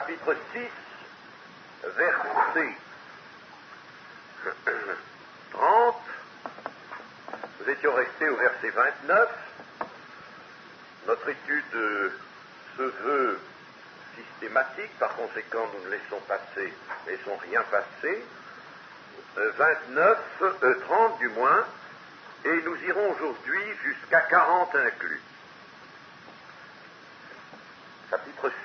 chapitre 6, verset 30. Nous étions restés au verset 29. Notre étude se veut systématique, par conséquent nous ne laissons rien passer. 30 du moins, et nous irons aujourd'hui jusqu'à 40 inclus. Chapitre 6.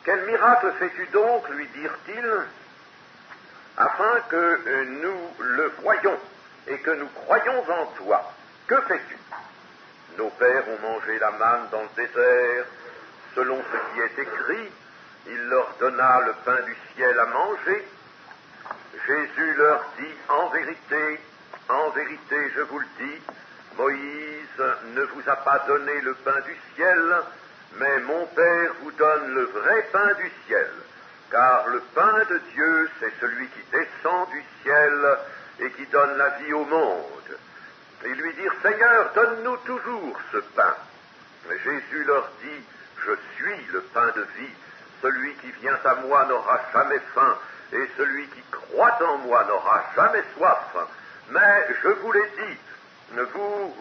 Quel miracle fais-tu donc, lui dirent-ils, afin que nous le voyions et que nous croyions en toi? Que fais-tu? Nos pères ont mangé la manne dans le désert, selon ce qui est écrit, il leur donna le pain du ciel à manger. Jésus leur dit, en vérité, je vous le dis, Moïse ne vous a pas donné le pain du ciel, mais mon Père vous donne le vrai pain du ciel, car le pain de Dieu, c'est celui qui descend du ciel et qui donne la vie au monde. Ils lui dirent, Seigneur, donne-nous toujours ce pain. Mais Jésus leur dit, je suis le pain de vie, celui qui vient à moi n'aura jamais faim, et celui qui croit en moi n'aura jamais soif. Mais je vous l'ai dit, vous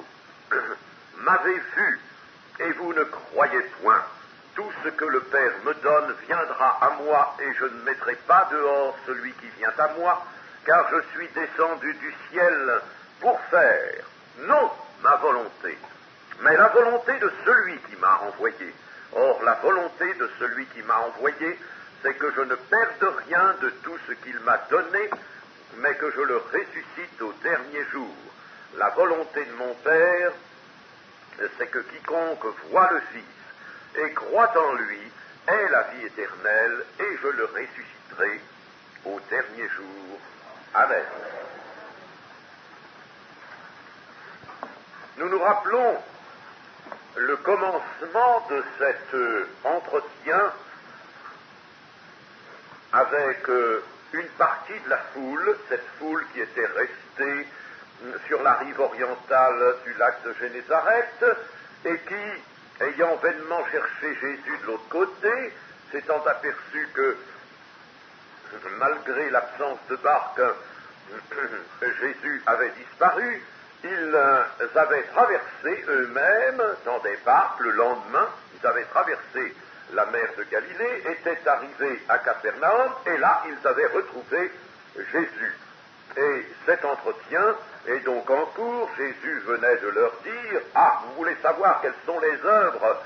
m'avez vu, et vous ne croyez point. Tout ce que le Père me donne viendra à moi, et je ne mettrai pas dehors celui qui vient à moi, car je suis descendu du ciel pour faire, non ma volonté, mais la volonté de celui qui m'a envoyé. Or, la volonté de celui qui m'a envoyé, c'est que je ne perde rien de tout ce qu'il m'a donné, mais que je le ressuscite au dernier jour. La volonté de mon Père, c'est que quiconque voit le Fils et croit en lui ait la vie éternelle, et je le ressusciterai au dernier jour. Amen. Nous nous rappelons le commencement de cet entretien avec une partie de la foule, cette foule qui était restée sur la rive orientale du lac de Génézareth et qui, ayant vainement cherché Jésus de l'autre côté, s'étant aperçu que, malgré l'absence de barque, Jésus avait disparu, ils avaient traversé eux-mêmes dans des barques le lendemain, ils avaient traversé la mer de Galilée, étaient arrivés à Capernaum, et là, ils avaient retrouvé Jésus. Et cet entretien est donc en cours. Jésus venait de leur dire, « Ah, vous voulez savoir quelles sont les œuvres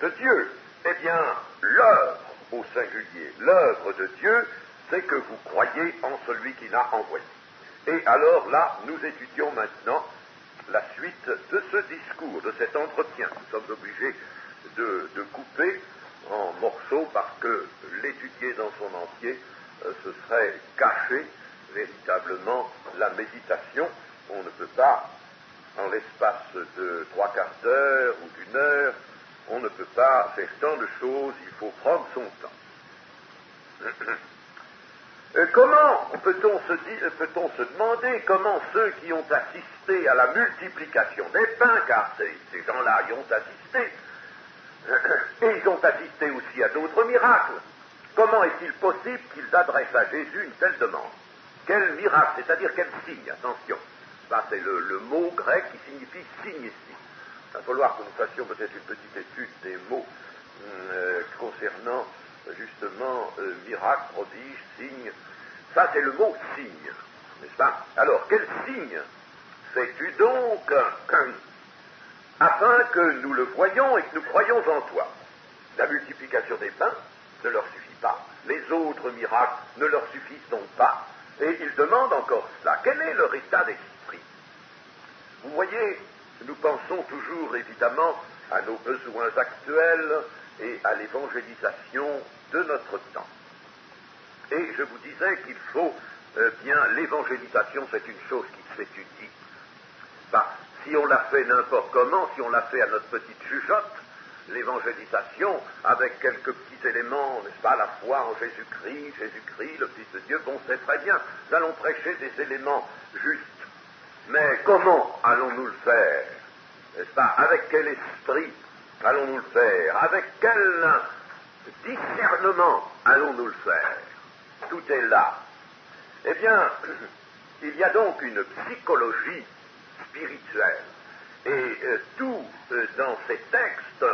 de Dieu? Eh bien, l'œuvre au singulier, l'œuvre de Dieu, c'est que vous croyez en celui qui l'a envoyé. » Et alors là, nous étudions maintenant la suite de ce discours, de cet entretien. Nous sommes obligés de couper en morceaux parce que l'étudier dans son entier, ce serait gâcher véritablement la méditation. On ne peut pas, en l'espace de 3/4 d'heure ou d'une heure, on ne peut pas faire tant de choses, il faut prendre son temps. Comment peut-on se demander comment ceux qui ont assisté à la multiplication des pains, car ces gens-là y ont assisté, et ils ont assisté aussi à d'autres miracles, comment est-il possible qu'ils adressent à Jésus une telle demande? Quel miracle, c'est-à-dire quel signe? Attention, ça c'est le mot grec qui signifie signe ici. Il va falloir que nous fassions peut-être une petite étude des mots concernant justement miracle, prodige, signe. Ça c'est le mot signe, n'est-ce pas? Alors, quel signe fais-tu donc afin que nous le voyions et que nous croyions en toi? La multiplication des pains ne leur suffit pas. Les autres miracles ne leur suffisent donc pas. Et ils demandent encore cela. Quel est leur état d'esprit? Vous voyez, nous pensons toujours évidemment à nos besoins actuels et à l'évangélisation de notre temps. Et je vous disais qu'il faut bien, l'évangélisation, c'est une chose qui s'étudie. Si on l'a fait n'importe comment, si on l'a fait à notre petite jugeote, l'évangélisation, avec quelques petits éléments, n'est-ce pas, la foi en Jésus-Christ, le Fils de Dieu, bon, c'est très bien, nous allons prêcher des éléments justes. Mais comment allons-nous le faire? N'est-ce pas? Avec quel esprit allons-nous le faire? Avec quelle discernement allons-nous le faire? Tout est là. Eh bien, il y a donc une psychologie spirituelle. Et tout dans ces textes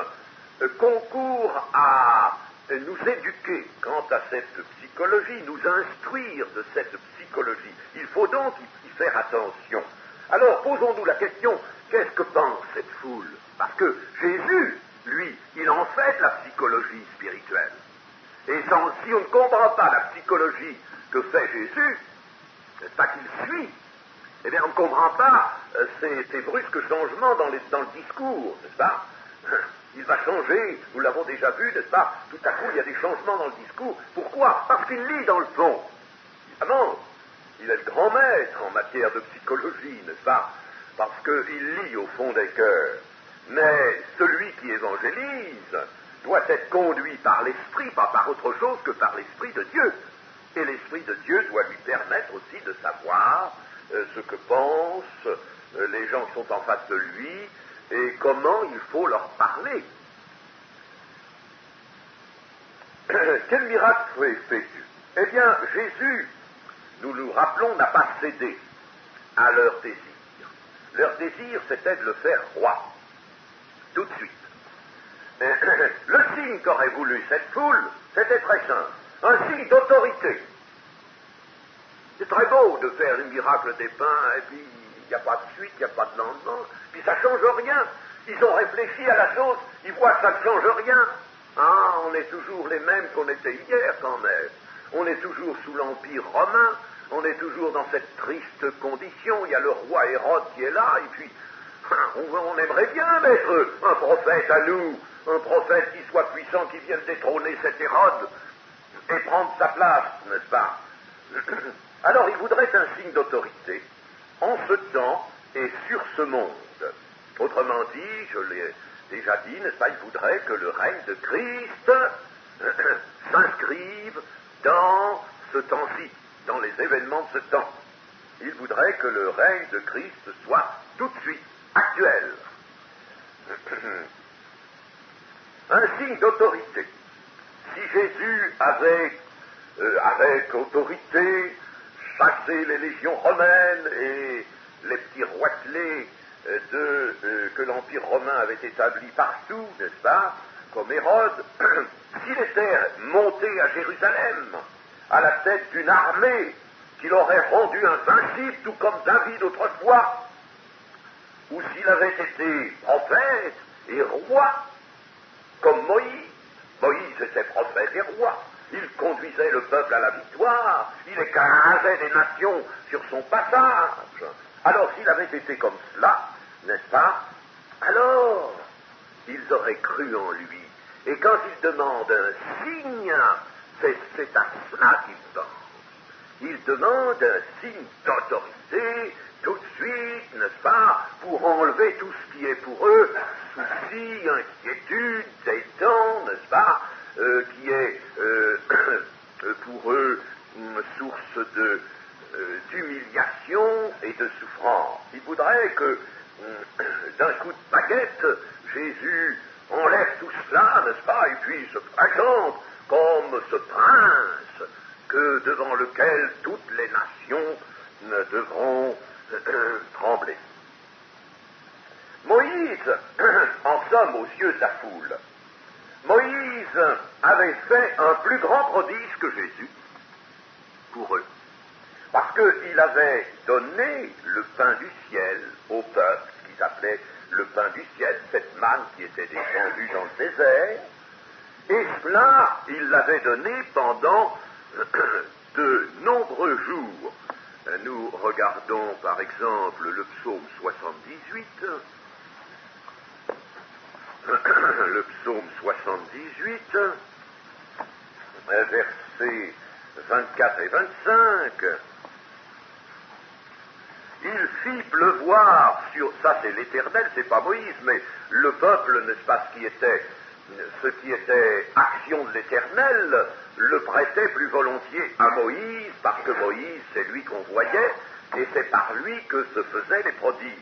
concourt à nous éduquer quant à cette psychologie, nous instruire de cette psychologie. Il faut donc y faire attention. Alors, posons-nous la question, qu'est-ce que pense cette foule? Parce que Jésus, lui, il en fait de la psychologie spirituelle. Et si on ne comprend pas la psychologie que fait Jésus, n'est-ce pas qu'il suit, eh bien on ne comprend pas ces brusques changements dans le discours, n'est-ce pas? Il va changer, nous l'avons déjà vu, n'est-ce pas? Tout à coup, il y a des changements dans le discours. Pourquoi? Parce qu'il lit dans le fond. Évidemment, il est le grand maître en matière de psychologie, n'est-ce pas? Parce qu'il lit au fond des cœurs. Mais celui qui évangélise doit être conduit par l'Esprit, pas par autre chose que par l'Esprit de Dieu. Et l'Esprit de Dieu doit lui permettre aussi de savoir ce que pensent les gens qui sont en face de lui et comment il faut leur parler. Quel miracle effectue? Eh bien, Jésus, nous nous rappelons, n'a pas cédé à leur désir. Leur désir, c'était de le faire roi, tout de suite. Le signe qu'aurait voulu cette foule, c'était très simple, un signe d'autorité. C'est très beau de faire le miracle des pains, et puis il n'y a pas de suite, il n'y a pas de lendemain, puis ça ne change rien. Ils ont réfléchi à la chose, ils voient que ça ne change rien. Ah, on est toujours les mêmes qu'on était hier quand même. On est toujours sous l'Empire romain, on est toujours dans cette triste condition. Il y a le roi Hérode qui est là, et puis on aimerait bien mettre un prophète à nous, un prophète qui soit puissant, qui vienne détrôner cet Hérode et prendre sa place, n'est-ce pas? Alors il voudrait un signe d'autorité en ce temps et sur ce monde. Autrement dit, je l'ai déjà dit, n'est-ce pas, il voudrait que le règne de Christ s'inscrive dans ce temps-ci, dans les événements de ce temps. Il voudrait que le règne de Christ soit tout de suite, actuel. Un signe d'autorité. Si Jésus avait, avec autorité, chassé les légions romaines et les petits roitelets que l'Empire romain avait établi partout, n'est-ce pas, comme Hérode, s'il était monté à Jérusalem à la tête d'une armée qu'il aurait rendu invincible, tout comme David autrefois, ou s'il avait été prophète et roi, comme Moïse. Moïse était prophète et roi. Il conduisait le peuple à la victoire, il écrasait des nations sur son passage. Alors s'il avait été comme cela, n'est-ce pas, alors ils auraient cru en lui. Et quand il demande un signe, c'est à cela qu'il pense. Il demande un signe d'autorité, tout de suite, n'est-ce pas, pour enlever tout ce qui est pour eux, souci, inquiétude, détente, n'est-ce pas, qui est pour eux une source d'humiliation et de souffrance. Il voudrait que d'un coup de baguette, Jésus enlève tout cela, n'est-ce pas, et puis se présente comme ce prince devant lequel toutes les nations devront trembler. Moïse, en somme, aux yeux de la foule, Moïse avait fait un plus grand prodige que Jésus pour eux, parce qu'il avait donné le pain du ciel au peuple, ce qu'ils appelaient le pain du ciel, cette manne qui était descendue dans le désert, et cela, il l'avait donné pendant de nombreux jours. Nous regardons par exemple le psaume 78, le psaume 78, versets 24 et 25. Il fit pleuvoir sur, ça c'est l'Éternel, c'est pas Moïse, mais le peuple, n'est-ce pas, ce qui était action de l'Éternel, le prêtait plus volontiers à Moïse, parce que Moïse, c'est lui qu'on voyait, et c'est par lui que se faisaient les prodiges.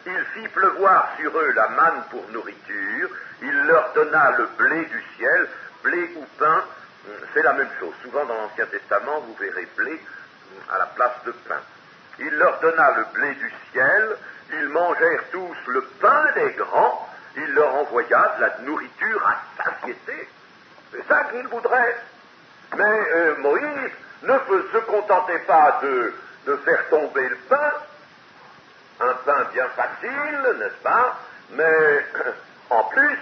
il fit pleuvoir sur eux la manne pour nourriture, il leur donna le blé du ciel, blé ou pain, c'est la même chose. Souvent dans l'Ancien Testament, vous verrez blé à la place de pain. Il leur donna le blé du ciel, ils mangèrent tous le pain des grands, il leur envoya de la nourriture à satiété. C'est ça qu'il voudrait. Mais Moïse ne se contentait pas de faire tomber le pain, un pain bien facile, n'est-ce pas, mais en plus,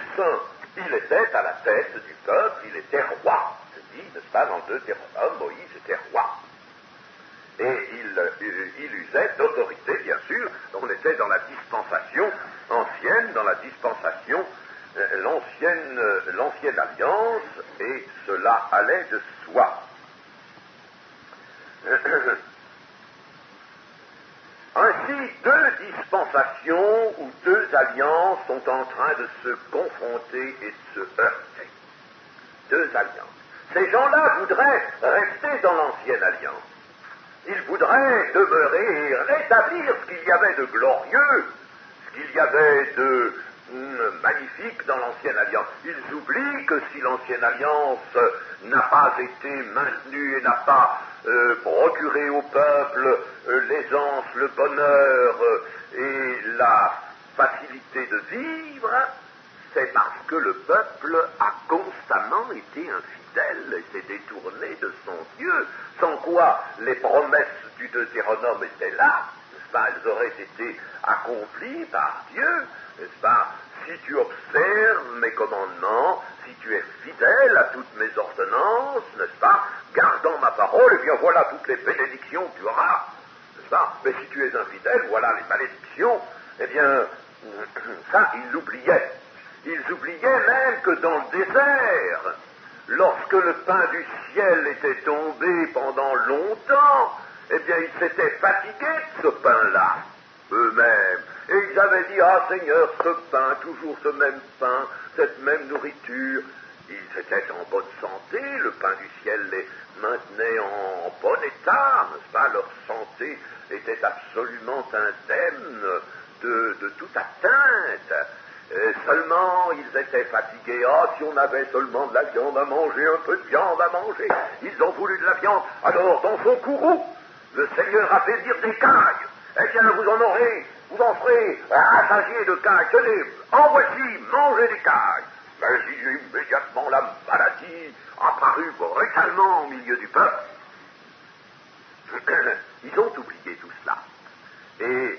il était à la tête du peuple, il était roi. Je dis, n'est-ce pas, dans 2 Deutéronome, Moïse était roi. Et il usait d'autorité, bien sûr. On était dans la dispensation ancienne, dans la dispensation, l'ancienne alliance, et cela allait de soi. Ainsi, 2 dispensations ou 2 alliances sont en train de se confronter et de se heurter. 2 alliances. Ces gens-là voudraient rester dans l'ancienne alliance. Ils voudraient demeurer et rétablir ce qu'il y avait de glorieux, ce qu'il y avait de magnifique dans l'ancienne alliance. Ils oublient que si l'ancienne alliance n'a pas été maintenue et n'a pas procuré au peuple l'aisance, le bonheur et la facilité de vivre, c'est parce que le peuple a constamment été infidèle et s'est détourné de son Dieu, sans quoi les promesses du Deutéronome étaient là, n'est-ce pas, elles auraient été accomplies par Dieu, n'est-ce pas, si tu observes mes commandements, si tu es fidèle à toutes mes ordonnances, n'est-ce pas, gardant ma parole, eh bien voilà toutes les bénédictions que tu auras, n'est-ce pas, mais si tu es infidèle, voilà les malédictions, eh bien, ça, ils l'oubliaient. Ils oubliaient même que dans le désert, lorsque le pain du ciel était tombé pendant longtemps, eh bien, ils s'étaient fatigués de ce pain-là, eux-mêmes. Et ils avaient dit, ah Seigneur, ce pain, toujours ce même pain, cette même nourriture. Ils étaient en bonne santé, le pain du ciel les maintenait en bon état, n'est-ce pas? Leur santé était absolument indemne de toute atteinte. Seulement, ils étaient fatigués. Ah, si on avait seulement de la viande à manger, un peu de viande à manger. Ils ont voulu de la viande. Alors, dans son courroux, le Seigneur a fait dire des cailles. Eh bien, vous en ferez rassasier de cailles. Tenez, en voici, mangez des cailles. Mais immédiatement, la maladie apparut brutalement au milieu du peuple. Ils ont oublié tout cela. Et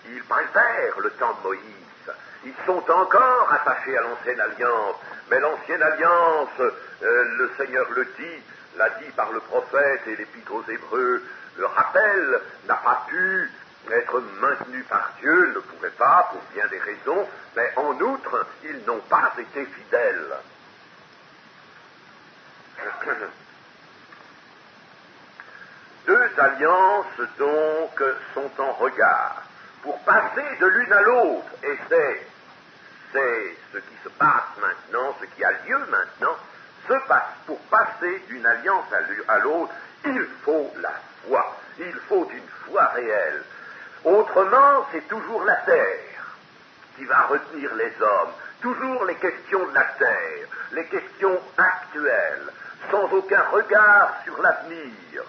ils préfèrent le temps de Moïse. Ils sont encore attachés à l'ancienne alliance, mais l'ancienne alliance, le Seigneur l'a dit par le prophète et l'Épître aux Hébreux, le rappel, n'a pas pu être maintenu par Dieu, ne pouvait pas, pour bien des raisons, mais en outre, ils n'ont pas été fidèles. Deux alliances, donc, sont en regard, pour passer de l'une à l'autre, et c'est ce qui se passe maintenant, ce qui a lieu maintenant, pour passer d'une alliance à l'autre, il faut la foi, il faut une foi réelle. Autrement, c'est toujours la terre qui va retenir les hommes, toujours les questions de la terre, les questions actuelles, sans aucun regard sur l'avenir.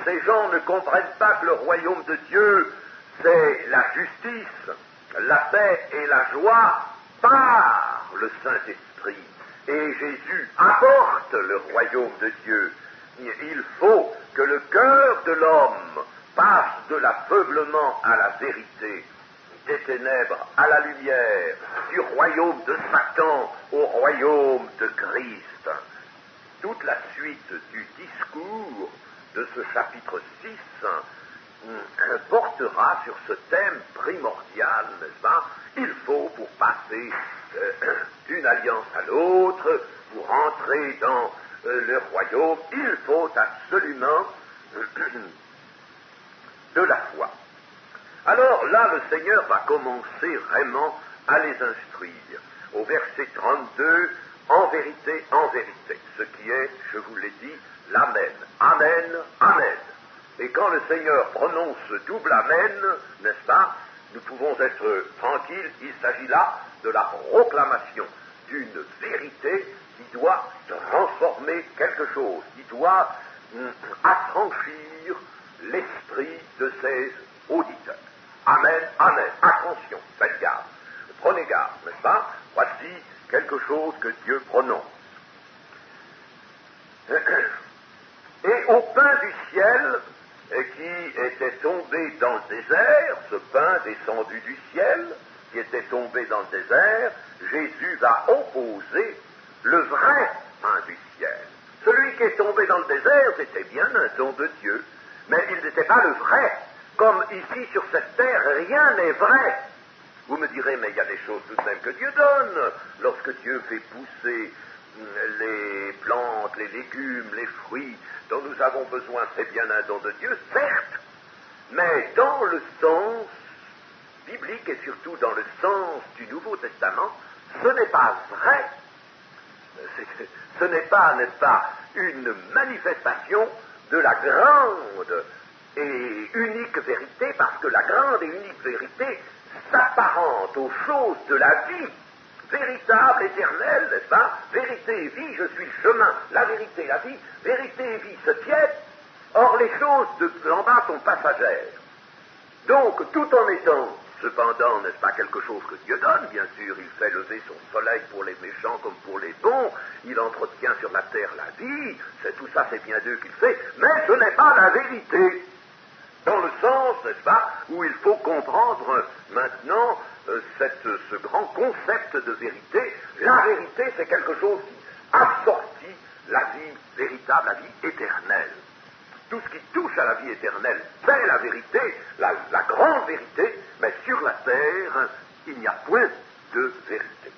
Ces gens ne comprennent pas que le royaume de Dieu, c'est la justice, la paix et la joie par le Saint-Esprit. Et Jésus apporte le royaume de Dieu. Il faut que le cœur de l'homme passe de l'aveuglement à la vérité, des ténèbres à la lumière, du royaume de Satan au royaume de Christ. Toute la suite du discours de ce chapitre 6 portera sur ce thème primordial, n'est-ce pas? Il faut, pour passer d'une alliance à l'autre, pour entrer dans le royaume, il faut absolument de la foi. Alors là, le Seigneur va commencer vraiment à les instruire. Au verset 32, en vérité, ce qui est, je vous l'ai dit, l'Amen. Amen, Amen. Et quand le Seigneur prononce ce double Amen, n'est-ce pas, nous pouvons être tranquilles, il s'agit là de la proclamation d'une vérité qui doit transformer quelque chose, qui doit affranchir l'esprit de ses auditeurs. Amen, amen. Attention, faites garde. Prenez garde, n'est-ce pas? Voici quelque chose que Dieu prononce. Et au pain du ciel qui était tombé dans le désert, ce pain descendu du ciel, qui était tombé dans le désert, Jésus va opposer le vrai pain du ciel. Celui qui est tombé dans le désert, c'était bien un don de Dieu, mais il n'était pas le vrai. Comme ici sur cette terre, rien n'est vrai. Vous me direz, mais il y a des choses tout de même que Dieu donne. Lorsque Dieu fait pousser les plantes, les légumes, les fruits dont nous avons besoin, c'est bien un don de Dieu, certes, mais dans le sens biblique et surtout dans le sens du Nouveau Testament, ce n'est pas vrai. Ce n'est pas, n'est-ce pas, une manifestation de la grande et unique vérité, parce que la grande et unique vérité s'apparente aux choses de la vie véritable, éternelle, n'est-ce pas? Vérité et vie, je suis le chemin, la vérité et la vie, vérité et vie se tiennent, or les choses d'en bas sont passagères. Donc, tout en étant, cependant, n'est-ce pas, quelque chose que Dieu donne, bien sûr, il fait lever son soleil pour les méchants comme pour les bons, il entretient sur la terre la vie, c'est tout ça, c'est bien Dieu qui le fait, mais ce n'est pas la vérité. Dans le sens, n'est-ce pas, où il faut comprendre maintenant ce grand concept de vérité. La vérité, c'est quelque chose qui assortit la vie véritable, la vie éternelle. Tout ce qui touche à la vie éternelle, c'est la vérité, la grande vérité, mais sur la terre, il n'y a point de vérité.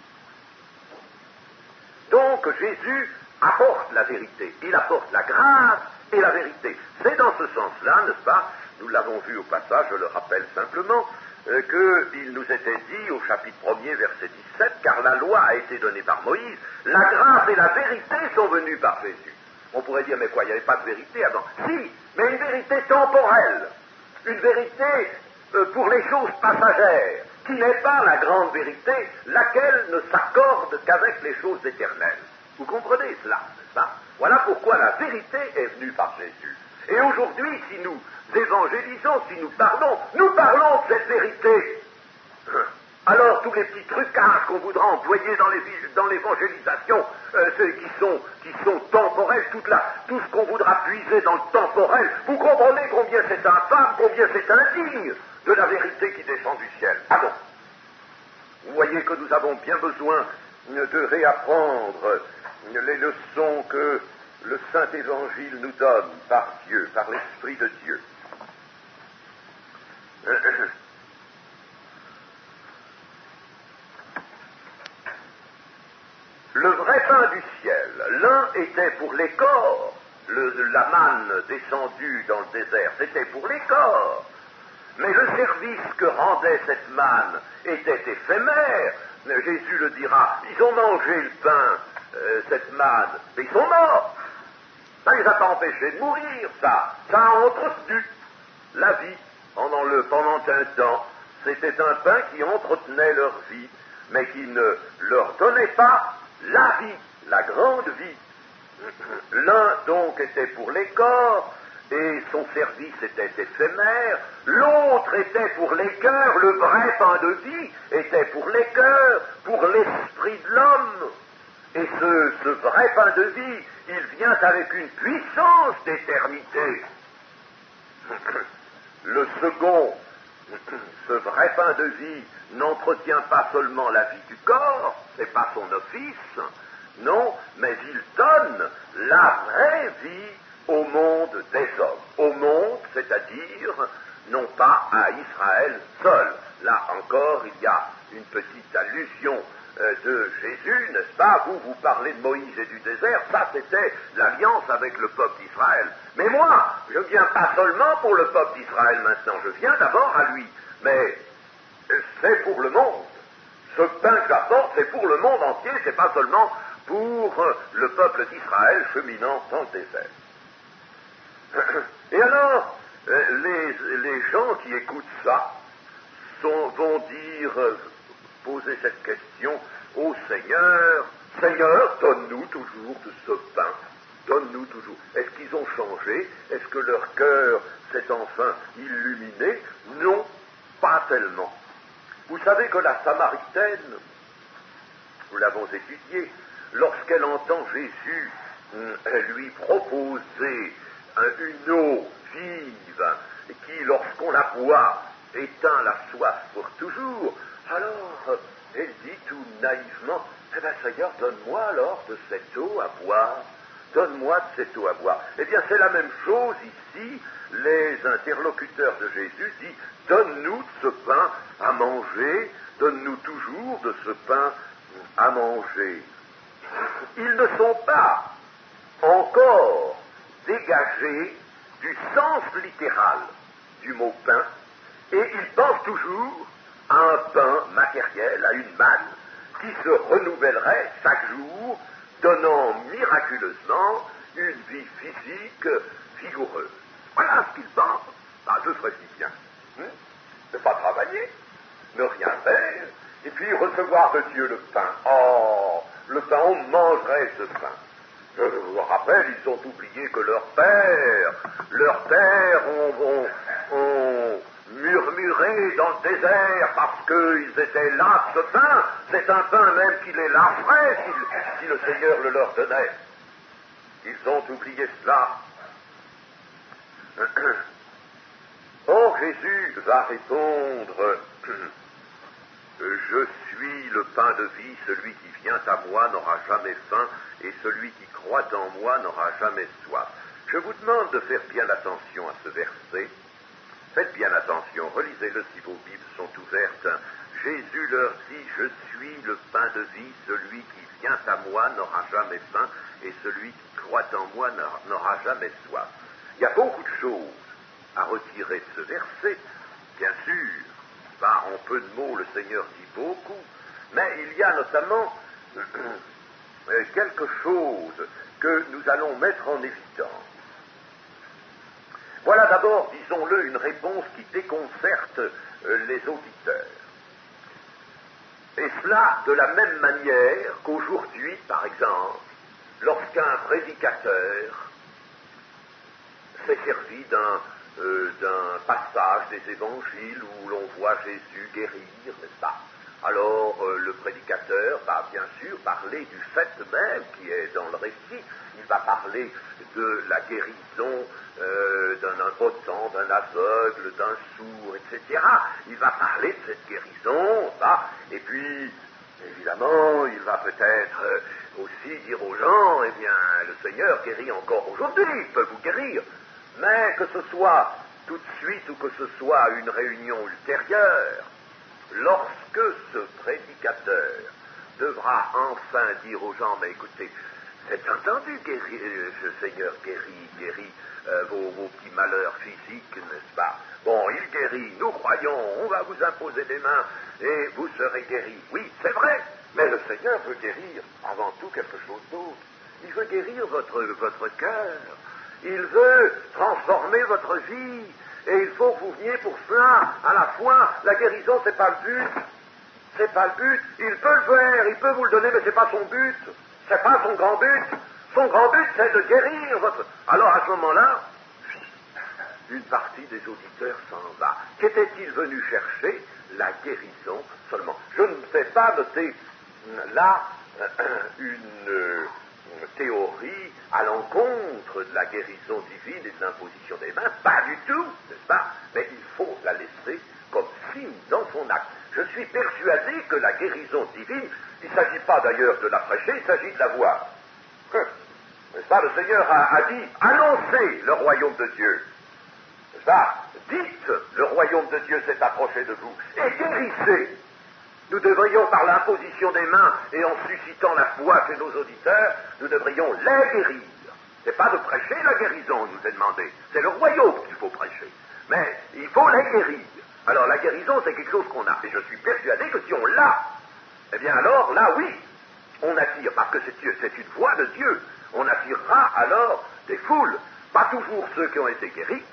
Donc Jésus apporte la vérité, il apporte la grâce et la vérité. C'est dans ce sens-là, n'est-ce pas, nous l'avons vu au passage, je le rappelle simplement, qu'il nous était dit au chapitre 1er, verset 17, car la loi a été donnée par Moïse, la grâce et la vérité sont venues par Jésus. On pourrait dire, mais quoi, il n'y avait pas de vérité avant? Si, mais une vérité temporelle, une vérité pour les choses passagères, qui n'est pas la grande vérité, laquelle ne s'accorde qu'avec les choses éternelles. Vous comprenez cela, n'est-ce pas? Voilà pourquoi la vérité est venue par Jésus. Et aujourd'hui, si nous évangélisons, si nous parlons de cette vérité. Alors tous les petits trucages qu'on voudra employer dans l'évangélisation, ceux qui sont temporels, tout ce qu'on voudra puiser dans le temporel, vous comprenez combien c'est infâme, combien c'est indigne de la vérité qui descend du ciel. Ah bon? Vous voyez que nous avons bien besoin de réapprendre les leçons que le Saint-Évangile nous donne par Dieu, par l'Esprit de Dieu. Le vrai pain du ciel, l'un était pour les corps, la manne descendue dans le désert, c'était pour les corps. Mais le service que rendait cette manne était éphémère. Jésus le dira, ils ont mangé le pain, cette manne, mais ils sont morts. Ça ne les a pas empêchés de mourir, ça a entretenu la vie pendant un temps. C'était un pain qui entretenait leur vie, mais qui ne leur donnait pas la vie, la grande vie. L'un donc était pour les corps, et son service était éphémère. L'autre était pour les cœurs, le vrai pain de vie était pour les cœurs, pour l'esprit de l'homme. Et ce vrai pain de vie, il vient avec une puissance d'éternité. Le second, ce vrai pain de vie, n'entretient pas seulement la vie du corps, c'est pas son office, non, mais il donne la vraie vie au monde des hommes. Au monde, c'est-à-dire, non pas à Israël seul. Là encore, il y a une petite allusion de Jésus, n'est-ce pas? Vous parlez de Moïse et du désert, ça c'était l'alliance avec le peuple d'Israël. Mais moi, je ne viens pas seulement pour le peuple d'Israël maintenant, je viens d'abord à lui. Mais c'est pour le monde. Ce pain que j'apporte, c'est pour le monde entier, c'est pas seulement pour le peuple d'Israël cheminant dans le désert. Et alors, les gens qui écoutent ça vont dire, poser cette question au Seigneur, Seigneur, donne-nous toujours de ce pain, donne-nous toujours. Est-ce qu'ils ont changé? Est-ce que leur cœur s'est enfin illuminé? Non, pas tellement. Vous savez que la Samaritaine, nous l'avons étudié, lorsqu'elle entend Jésus lui proposer une eau vive qui, lorsqu'on la boit, éteint la soif pour toujours, alors elle dit tout naïvement, eh bien Seigneur, donne-moi alors de cette eau à boire, donne-moi de cette eau à boire. Eh bien c'est la même chose ici, les interlocuteurs de Jésus disent, donne-nous de ce pain à manger, donne-nous toujours de ce pain à manger. Ils ne sont pas encore dégagés du sens littéral du mot pain, et ils pensent toujours à un pain matériel, à une manne, qui se renouvellerait chaque jour, donnant miraculeusement une vie physique vigoureuse. Voilà ce qu'ils pensent. Ah, ce serait si bien. Ne pas travailler, ne rien faire, et puis recevoir de Dieu le pain. Oh, le pain, on mangerait ce pain. Je vous rappelle, ils ont oublié que leurs pères ont murmuré dans le désert parce qu'ils étaient là ce pain. C'est un pain même qui les lasserait si le Seigneur le leur donnait. Ils ont oublié cela. Or, Jésus va répondre, je suis le pain de vie, celui qui vient à moi n'aura jamais faim, et celui qui croit en moi n'aura jamais soif. Je vous demande de faire bien attention à ce verset. Faites bien attention, relisez-le si vos Bibles sont ouvertes. Jésus leur dit, je suis le pain de vie, celui qui vient à moi n'aura jamais faim, et celui qui croit en moi n'aura jamais soif. Il y a beaucoup de choses à retirer de ce verset, bien sûr. En peu de mots, le Seigneur dit beaucoup, mais il y a notamment quelque chose que nous allons mettre en évidence. Voilà d'abord, disons-le, une réponse qui déconcerte les auditeurs. Et cela de la même manière qu'aujourd'hui, par exemple, lorsqu'un prédicateur s'est servi d'un passage des évangiles où l'on voit Jésus guérir, n'est-ce pas? Alors le prédicateur va bien sûr parler du fait même qui est dans le récit. Il va parler de la guérison d'un impotent, d'un aveugle, d'un sourd, etc. Il va parler de cette guérison, et puis évidemment il va peut-être aussi dire aux gens, eh bien le Seigneur guérit encore aujourd'hui, il peut vous guérir. Mais que ce soit tout de suite ou que ce soit une réunion ultérieure, lorsque ce prédicateur devra enfin dire aux gens, mais écoutez, c'est entendu, le Seigneur guérit vos petits malheurs physiques, n'est-ce pas? Bon, il guérit, nous croyons, on va vous imposer des mains et vous serez guéris. Oui, c'est vrai, mais le Seigneur veut guérir avant tout quelque chose d'autre. Il veut guérir votre cœur. Il veut transformer votre vie, et il faut que vous veniez pour cela. À la fois, la guérison, c'est pas le but. C'est pas le but. Il peut le faire, il peut vous le donner, mais c'est pas son but. C'est pas son grand but. Son grand but, c'est de guérir votre... Alors, à ce moment-là, une partie des auditeurs s'en va. Qu'était-il venu chercher? La guérison seulement. Je ne fais pas noter là une théorie à l'encontre de la guérison divine et de l'imposition des mains, pas du tout, n'est-ce pas? Mais il faut la laisser comme signe dans son acte. Je suis persuadé que la guérison divine, il ne s'agit pas d'ailleurs de la prêcher, il s'agit de la voir. N'est-ce pas? Le Seigneur a dit, annoncez le royaume de Dieu. N'est-ce pas? Dites, le royaume de Dieu s'est approché de vous, et guérissez. Nous devrions, par l'imposition des mains et en suscitant la foi chez nos auditeurs, nous devrions les guérir. C'est pas de prêcher la guérison, il nous est demandé. C'est le royaume qu'il faut prêcher. Mais il faut les guérir. Alors la guérison, c'est quelque chose qu'on a. Et je suis persuadé que si on l'a, eh bien alors, là, oui, on attire, parce que c'est une voie de Dieu. On attirera alors des foules. Pas toujours ceux qui ont été guéris.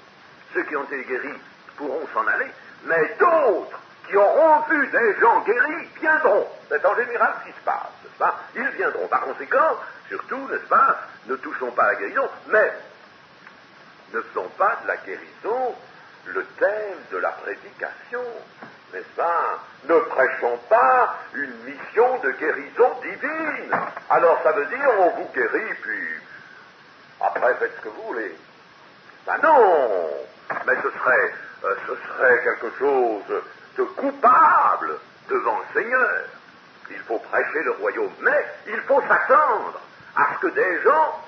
Ceux qui ont été guéris pourront s'en aller, mais d'autres qui auront vu des gens guéris viendront. C'est en général ce qui se passe, n'est-ce pas? Ils viendront. Par conséquent, surtout, n'est-ce pas, ne touchons pas à la guérison, mais ne faisons pas de la guérison le thème de la prédication, n'est-ce pas? Ne prêchons pas une mission de guérison divine. Alors ça veut dire, on vous guérit, puis après faites ce que vous voulez. Ben non, mais ce serait quelque chose de coupable devant le Seigneur. Il faut prêcher le royaume, mais il faut s'attendre à ce que des gens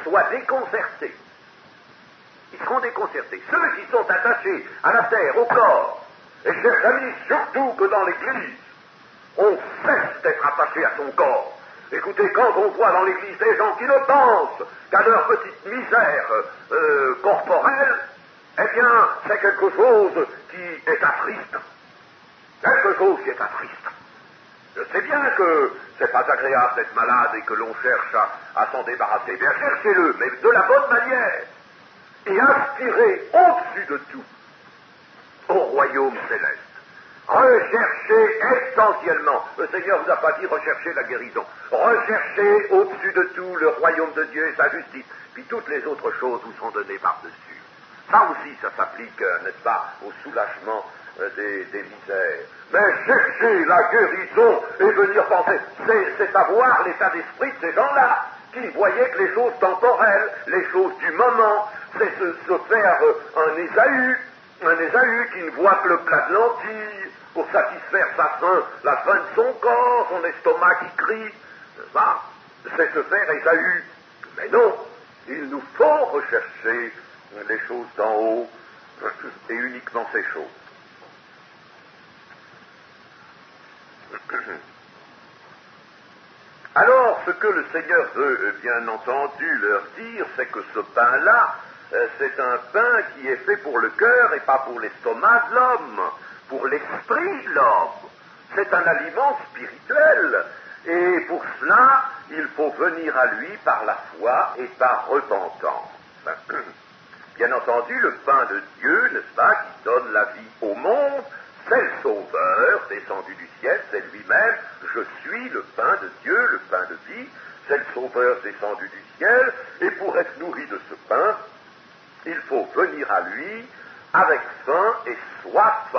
soient déconcertés. Ils seront déconcertés. Ceux qui sont attachés à la terre, au corps, et chers amis, surtout que dans l'Église, on cesse d'être attaché à son corps. Écoutez, quand on voit dans l'Église des gens qui ne pensent qu'à leur petite misère corporelle, eh bien, c'est quelque chose qui est attriste. Quelque chose qui est attriste. Je sais bien que c'est pas agréable d'être malade et que l'on cherche à s'en débarrasser. Bien, cherchez-le, mais de la bonne manière. Et aspirez au-dessus de tout au royaume céleste. Recherchez essentiellement, le Seigneur vous a pas dit rechercher la guérison, recherchez au-dessus de tout le royaume de Dieu et sa justice, puis toutes les autres choses vous sont données par-dessus. Ça aussi, ça s'applique, n'est-ce pas, au soulagement des misères. Mais chercher la guérison et venir penser, c'est avoir l'état d'esprit de ces gens-là, qui ne voyaient que les choses temporelles, les choses du moment, c'est se faire un Ésaü qui ne voit que le plat de lentilles pour satisfaire sa faim, la faim de son corps, son estomac qui crie, n'est-ce pas? C'est se faire Ésaü. Mais non, il nous faut rechercher les choses d'en haut et uniquement ces choses. Alors, ce que le Seigneur veut, bien entendu, leur dire, c'est que ce pain-là, c'est un pain qui est fait pour le cœur et pas pour l'estomac de l'homme, pour l'esprit de l'homme. C'est un aliment spirituel. Et pour cela, il faut venir à lui par la foi et par repentance. Bien entendu, le pain de Dieu, n'est-ce pas, qui donne la vie au monde, c'est le Sauveur descendu du ciel, c'est lui-même. Je suis le pain de Dieu, le pain de vie, c'est le Sauveur descendu du ciel. Et pour être nourri de ce pain, il faut venir à lui avec faim et soif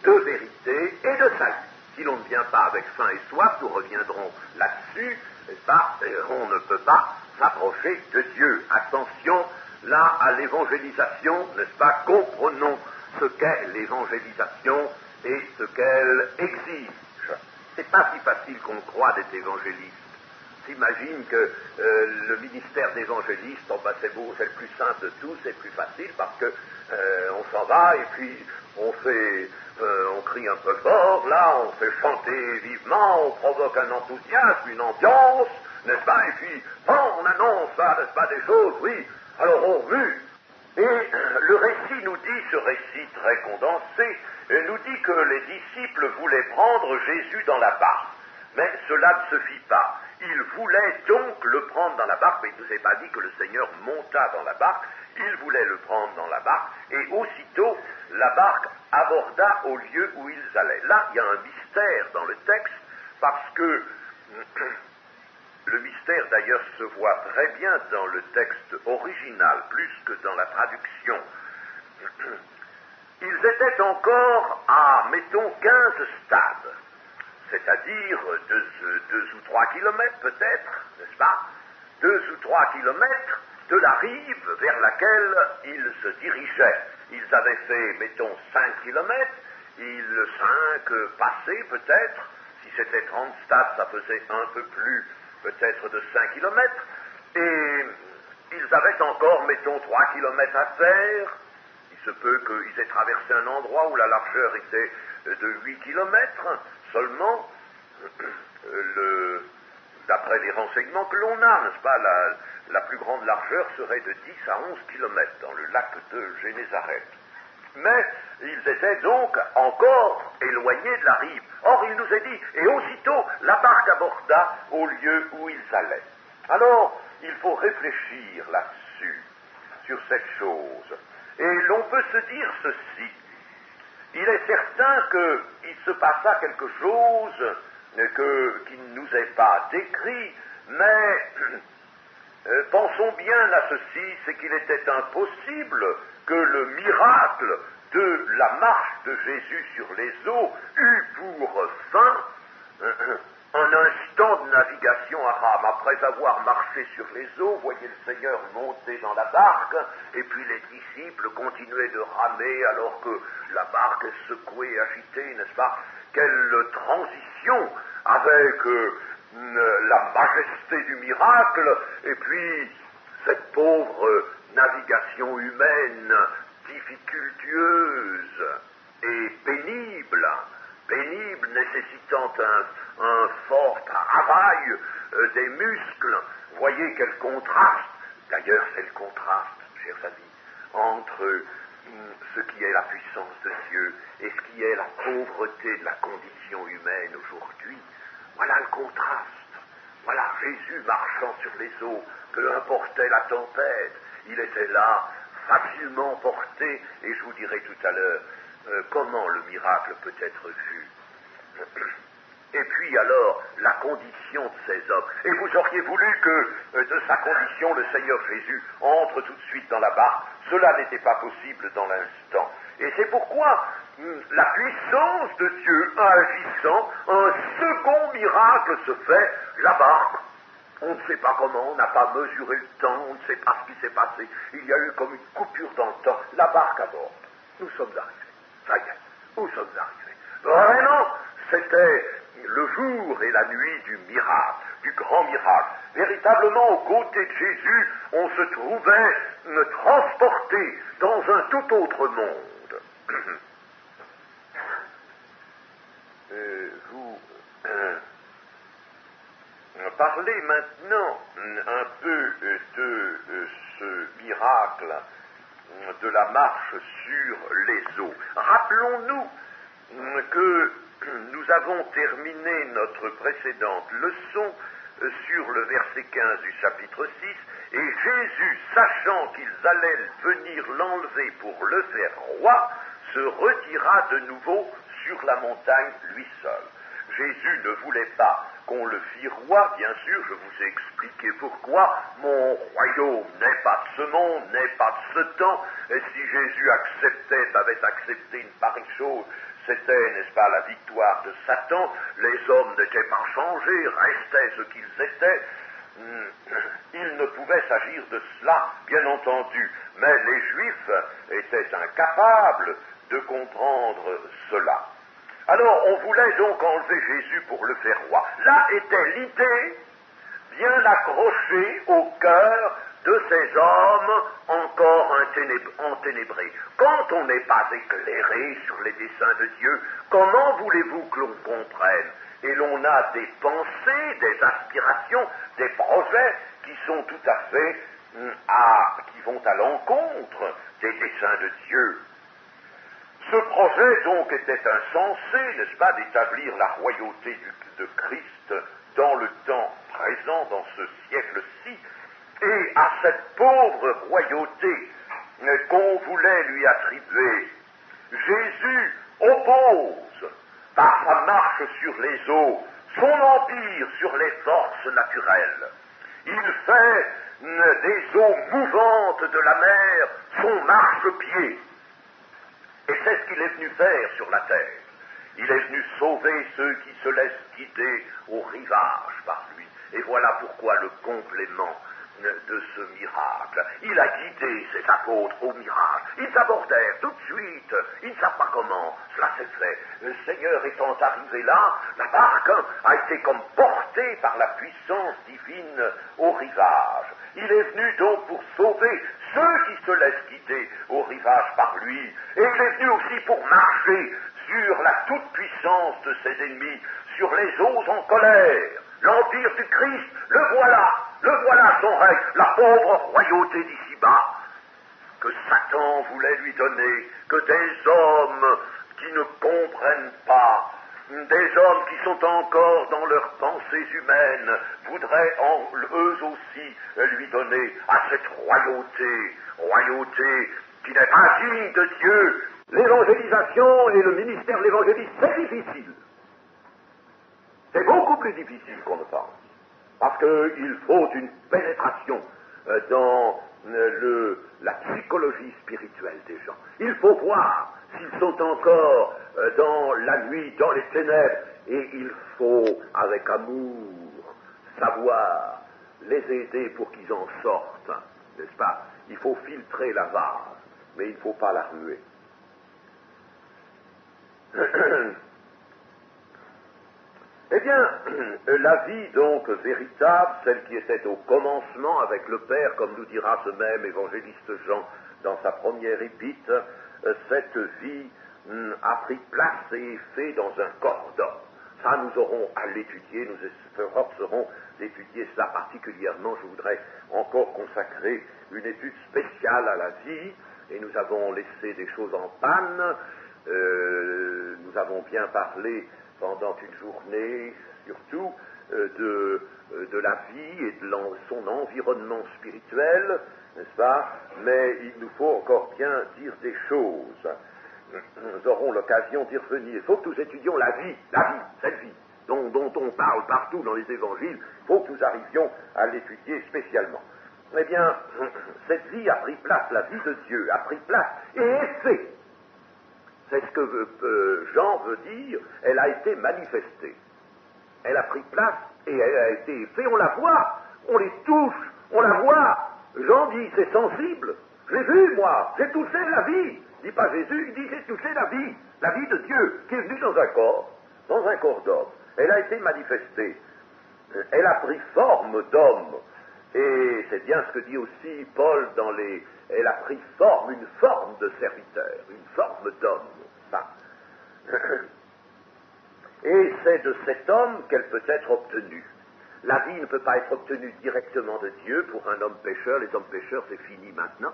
de vérité et de salut. Si l'on ne vient pas avec faim et soif, nous reviendrons là-dessus, n'est-ce pas, on ne peut pas s'approcher de Dieu. Attention, là, à l'évangélisation, n'est-ce pas, comprenons ce qu'est l'évangélisation et ce qu'elle exige. C'est pas si facile qu'on le croit d'être évangéliste. S'imagine que le ministère d'évangéliste, oh ben c'est beau, c'est le plus simple de tout, c'est plus facile parce que on s'en va et puis on crie un peu fort, là, on fait chanter vivement, on provoque un enthousiasme, une ambiance, n'est-ce pas, et puis, on annonce, là, n'est-ce pas, des choses, oui, alors on rue. Et le récit nous dit, ce récit très condensé, nous dit que les disciples voulaient prendre Jésus dans la barque. Mais cela ne se fit pas. Ils voulaient donc le prendre dans la barque, mais il ne nous est pas dit que le Seigneur monta dans la barque. Ils voulaient le prendre dans la barque, et aussitôt, la barque aborda au lieu où ils allaient. Là, il y a un mystère dans le texte, parce que le mystère, d'ailleurs, se voit très bien dans le texte original, plus que dans la traduction. Ils étaient encore à, mettons, 15 stades, c'est-à-dire 2 ou 3 kilomètres peut-être, n'est-ce pas? 2 ou 3 kilomètres de la rive vers laquelle ils se dirigeaient. Ils avaient fait, mettons, 5 kilomètres, 5 passés peut-être, si c'était 30 stades, ça faisait un peu plus peut-être de 5 kilomètres, et ils avaient encore, mettons, 3 kilomètres à faire. Il se peut qu'ils aient traversé un endroit où la largeur était de 8 kilomètres seulement, d'après les renseignements que l'on a, n'est-ce pas, la plus grande largeur serait de 10 à 11 kilomètres dans le lac de Génézareth. Mais ils étaient donc encore éloignés de la rive. Or, il nous est dit, et aussitôt, la barque aborda au lieu où ils allaient. Alors, il faut réfléchir là-dessus, sur cette chose. Et l'on peut se dire ceci, il est certain qu'il se passa quelque chose qui ne nous est pas décrit, mais pensons bien à ceci, c'est qu'il était impossible que le miracle de la marche de Jésus sur les eaux eût pour fin un instant de navigation à rame. Après avoir marché sur les eaux, voyez le Seigneur monter dans la barque, et puis les disciples continuaient de ramer alors que la barque est secouée, agitée, n'est-ce pas? Quelle transition avec la majesté du miracle, et puis cette pauvre navigation humaine, difficultueuse et pénible, nécessitant un fort travail des muscles. Voyez quel contraste, d'ailleurs c'est le contraste, chers amis, entre ce qui est la puissance de Dieu et ce qui est la pauvreté de la condition humaine aujourd'hui. Voilà le contraste. Voilà Jésus marchant sur les eaux, peu importait la tempête, il était là, facilement porté, et je vous dirai tout à l'heure comment le miracle peut être vu. Et puis alors, la condition de ces hommes. Et vous auriez voulu que de sa condition, le Seigneur Jésus entre tout de suite dans la barque. Cela n'était pas possible dans l'instant. Et c'est pourquoi la puissance de Dieu agissant, un second miracle se fait, la barque. On ne sait pas comment, on n'a pas mesuré le temps, on ne sait pas ce qui s'est passé. Il y a eu comme une coupure dans le temps. La barque aborde. Nous sommes arrivés. Ça y est, nous sommes arrivés. Vraiment, c'était le jour et la nuit du miracle, du grand miracle. Véritablement, aux côtés de Jésus, on se trouvait transporté dans un tout autre monde. Vous parlez maintenant un peu de ce miracle de la marche sur les eaux. Rappelons-nous que nous avons terminé notre précédente leçon sur le verset 15 du chapitre 6, et Jésus, sachant qu'ils allaient venir l'enlever pour le faire roi, se retira de nouveau sur la montagne lui seul. Jésus ne voulait pas qu'on le fît roi, bien sûr, je vous ai expliqué pourquoi. Mon royaume n'est pas de ce monde, n'est pas de ce temps, et si Jésus avait accepté une pareille chose, c'était, n'est-ce pas, la victoire de Satan. Les hommes n'étaient pas changés, restaient ce qu'ils étaient. Il ne pouvait s'agir de cela, bien entendu, mais les Juifs étaient incapables de comprendre cela. Alors, on voulait donc enlever Jésus pour le faire roi. Là était l'idée bien accrochée au cœur de ces hommes encore enténébrés. Quand on n'est pas éclairé sur les desseins de Dieu, comment voulez-vous que l'on comprenne? Et l'on a des pensées, des aspirations, des projets qui sont tout à fait qui vont à l'encontre des desseins de Dieu. Ce projet donc était insensé, n'est-ce pas, d'établir la royauté de Christ dans le temps présent, dans ce siècle-ci, et à cette pauvre royauté qu'on voulait lui attribuer, Jésus oppose, par sa marche sur les eaux, son empire sur les forces naturelles. Il fait des eaux mouvantes de la mer son marchepied. Et c'est ce qu'il est venu faire sur la terre. Il est venu sauver ceux qui se laissent guider au rivage par lui. Et voilà pourquoi le complément de ce miracle. Il a guidé ses apôtres au miracle. Ils abordèrent tout de suite. Ils ne savent pas comment cela s'est fait. Le Seigneur étant arrivé là, la barque a été comme portée par la puissance divine au rivage. Il est venu donc pour sauver ceux qui se laissent guider au rivage par lui. Et il est venu aussi pour marcher sur la toute-puissance de ses ennemis, sur les eaux en colère. L'empire du Christ, le voilà son règne, la pauvre royauté d'ici-bas, que Satan voulait lui donner, que des hommes qui ne comprennent pas, des hommes qui sont encore dans leurs pensées humaines, voudraient eux aussi lui donner à cette royauté qui n'est pas digne de Dieu, L'évangélisation et le ministère de l'évangélisme, c'est difficile. C'est beaucoup plus difficile qu'on ne pense. Parce qu'il faut une pénétration dans la psychologie spirituelle des gens. Il faut voir s'ils sont encore dans la nuit, dans les ténèbres, et il faut, avec amour, savoir les aider pour qu'ils en sortent, n'est-ce pas? Il faut filtrer la vase, mais il ne faut pas la ruer. Eh bien, la vie donc véritable, celle qui était au commencement avec le Père, comme nous dira ce même évangéliste Jean dans sa première épître, cette vie a pris place et est faite dans un corps d'homme. Ça, nous aurons à l'étudier, nous efforcerons d'étudier cela particulièrement. Je voudrais encore consacrer une étude spéciale à la vie, et nous avons laissé des choses en panne. Nous avons bien parlé pendant une journée, surtout, de la vie et de son environnement spirituel, n'est-ce pas? Mais il nous faut encore bien dire des choses. Nous aurons l'occasion d'y revenir. Il faut que nous étudions la vie, cette vie, dont on parle partout dans les évangiles. Il faut que nous arrivions à l'étudier spécialement. Eh bien, cette vie a pris place, la vie de Dieu a pris place et est faite. C'est ce que Jean veut dire, elle a été manifestée. Elle a pris place et elle a été faite, on la voit, on les touche, on la voit. Jean dit, c'est sensible. Je l'ai vu, moi, j'ai touché la vie. Il dit pas Jésus, il dit, j'ai touché la vie de Dieu, qui est venue dans un corps d'homme. Elle a été manifestée. Elle a pris forme d'homme. Et c'est bien ce que dit aussi Paul elle a pris une forme de serviteur, une forme d'homme. Ça. Et c'est de cet homme qu'elle peut être obtenue. La vie ne peut pas être obtenue directement de Dieu pour un homme pécheur. Les hommes pécheurs, c'est fini maintenant.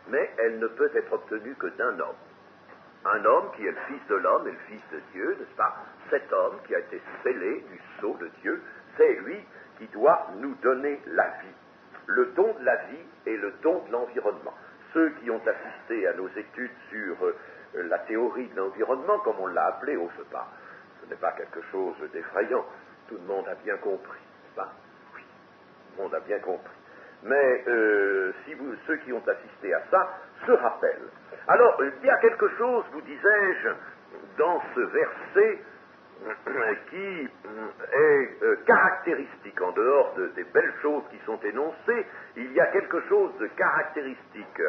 Mais elle ne peut être obtenue que d'un homme. Un homme qui est le Fils de l'homme et le Fils de Dieu, n'est-ce pas? Cet homme qui a été scellé du sceau de Dieu, c'est lui qui doit nous donner la vie. Le don de la vie et le don de l'environnement. Ceux qui ont assisté à nos études sur la théorie de l'environnement, comme on l'a appelé, ce n'est pas quelque chose d'effrayant. Tout le monde a bien compris, n'est-ce pas? Oui, tout le monde a bien compris. Mais ceux qui ont assisté à ça se rappellent. Alors, il y a quelque chose, vous disais-je, dans ce verset qui est caractéristique, en dehors des belles choses qui sont énoncées, il y a quelque chose de caractéristique.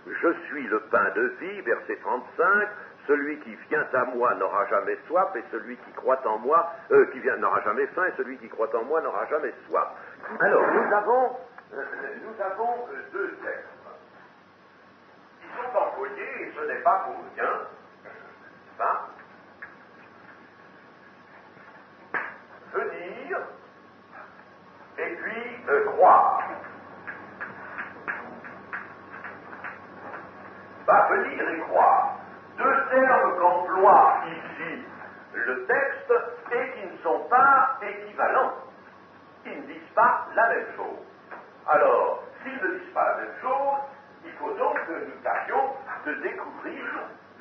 Je suis le pain de vie, verset 35, celui qui vient à moi n'aura jamais soif, et celui qui croit en moi, n'aura jamais faim, et celui qui croit en moi n'aura jamais soif. Alors, nous avons deux textes. Ils sont employés, et ce n'est pas pour rien, pas venir et puis croire. Pas venir et croire. Deux termes qu'emploie ici le texte et qui ne sont pas équivalents. Ils ne disent pas la même chose. Alors, s'ils ne disent pas la même chose, il faut donc que nous tâchions de découvrir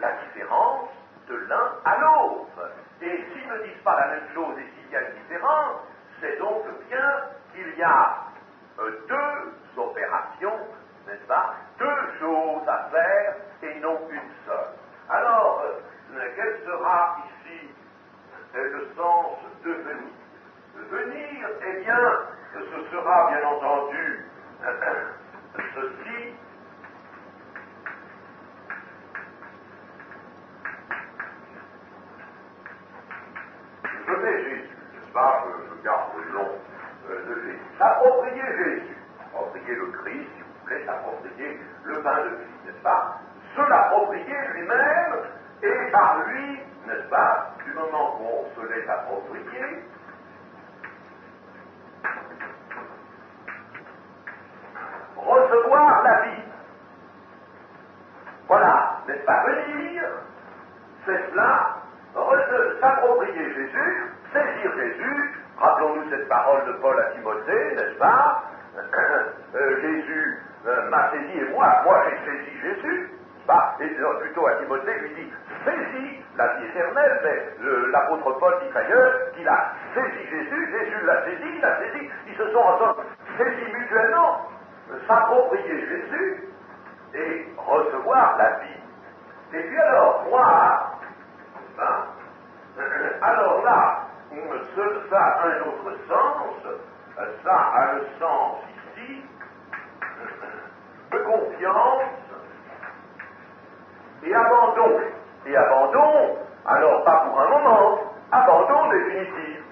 la différence de l'un à l'autre. Et s'ils ne disent pas la même chose et s'il y a une différence, c'est donc bien qu'il y a deux opérations, n'est-ce pas? Deux choses à faire et non une seule. Alors, quel sera ici le sens de venir? Venir, eh bien, ce sera bien entendu ceci. Je mets Jésus, n'est-ce pas? Je garde le nom de Jésus. S'approprier Jésus, s'approprier le Christ, si vous voulez, s'approprier le pain de vie, n'est-ce pas? Se l'approprier lui-même, et par lui, n'est-ce pas, du moment où on se l'est approprié, recevoir la vie. Voilà, n'est-ce pas? Venir, c'est cela, s'approprier Jésus, saisir Jésus. Rappelons-nous cette parole de Paul à Timothée, n'est-ce pas? Jésus m'a saisi et moi j'ai saisi Jésus, n'est-ce pas, et plutôt à Timothée lui dit, saisis la vie éternelle, mais l'apôtre Paul dit ailleurs qu'il a saisi Jésus, Jésus l'a saisi, ils se sont ensemble saisis mutuellement, s'approprier Jésus et recevoir la vie. Et puis alors, moi, hein, alors là, ça a un autre sens, ça a le sens ici de confiance et abandon. Et abandon, alors pas pour un moment, abandon définitif.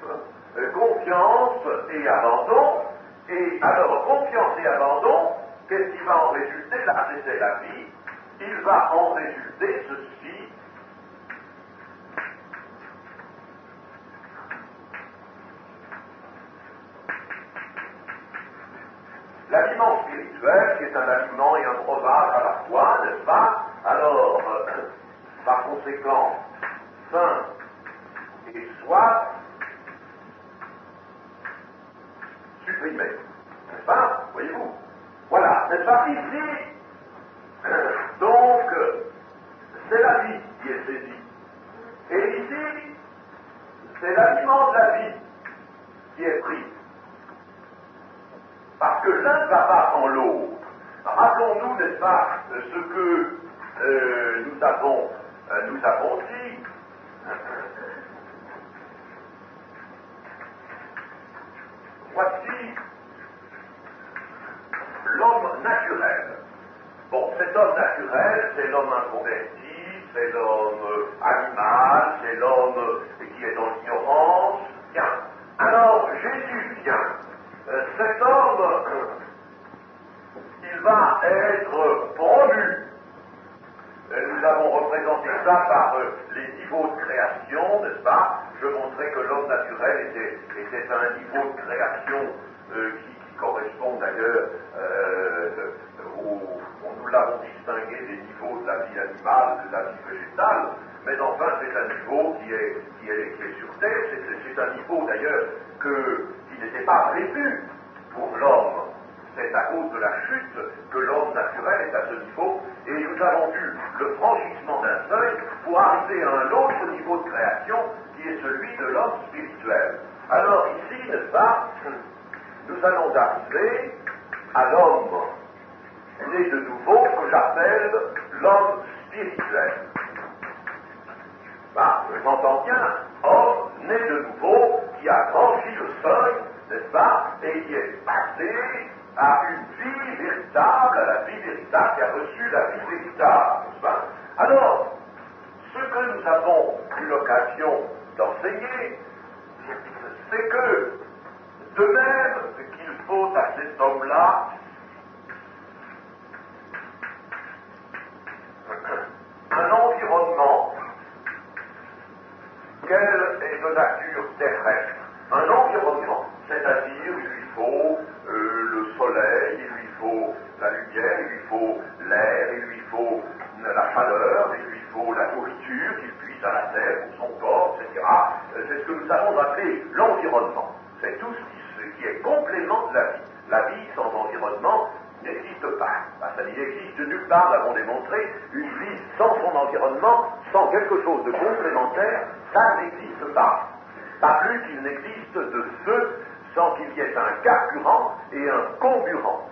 Confiance et abandon. Et alors, confiance et abandon, qu'est-ce qui va en résulter? Là, c'était la vie. Il va en résulter ceci. L'aliment spirituel, qui est un aliment et un breuvage à la fois, n'est-ce pas? Alors, par conséquent, faim et soif supprimés, n'est-ce pas? Voyez-vous? Voilà, n'est-ce pas? Ici, donc, c'est la vie qui est saisie. Et ici, c'est l'aliment de la vie qui est pris. Parce que l'un ne va pas sans l'autre. Rappelons-nous, n'est-ce pas, ce que nous avons dit. Voici l'homme naturel. Bon, cet homme naturel, c'est l'homme inconverti, c'est l'homme animal, c'est l'homme qui est dans l'ignorance. Bien. Alors, Jésus vient. Cet homme, il va être promu. Nous avons représenté ça par les niveaux de création, n'est-ce pas? Je montrais que l'homme naturel était un niveau de création qui correspond d'ailleurs nous l'avons distingué des niveaux de la vie animale, de la vie végétale, mais enfin c'est un niveau qui est sur Terre, c'est un niveau d'ailleurs qui n'était pas prévu pour l'homme. C'est à cause de la chute que l'homme naturel est à ce niveau, et nous avons vu le franchissement d'un seuil pour arriver à un autre niveau de création qui est celui de l'homme spirituel. Alors ici, n'est-ce pas, nous allons arriver à l'homme né de nouveau que j'appelle l'homme spirituel. Bah, j'entends bien, homme né de nouveau qui a franchi le seuil, n'est-ce pas, et qui est passé à une vie véritable, à la vie véritable, qui a reçu la vie véritable, n'est-ce pas? Alors, ce que nous avons eu l'occasion d'enseigner, c'est que, de même qu'il faut à cet homme-là un environnement quel est de nature terrestre, un environnement, c'est-à-dire il lui faut le soleil, il lui faut la lumière, il lui faut l'air, il lui faut la chaleur, il lui faut la nourriture qu'il puise à la terre pour son corps, etc. C'est ce que nous avons appelé l'environnement. C'est tout ce qui est complément de la vie. La vie sans environnement n'existe pas. Ça n'existe nulle part, nous l'avons démontré. Une vie sans son environnement, sans quelque chose de complémentaire, ça n'existe pas. Pas plus qu'il n'existe de feu sans qu'il y ait un carburant et un comburant.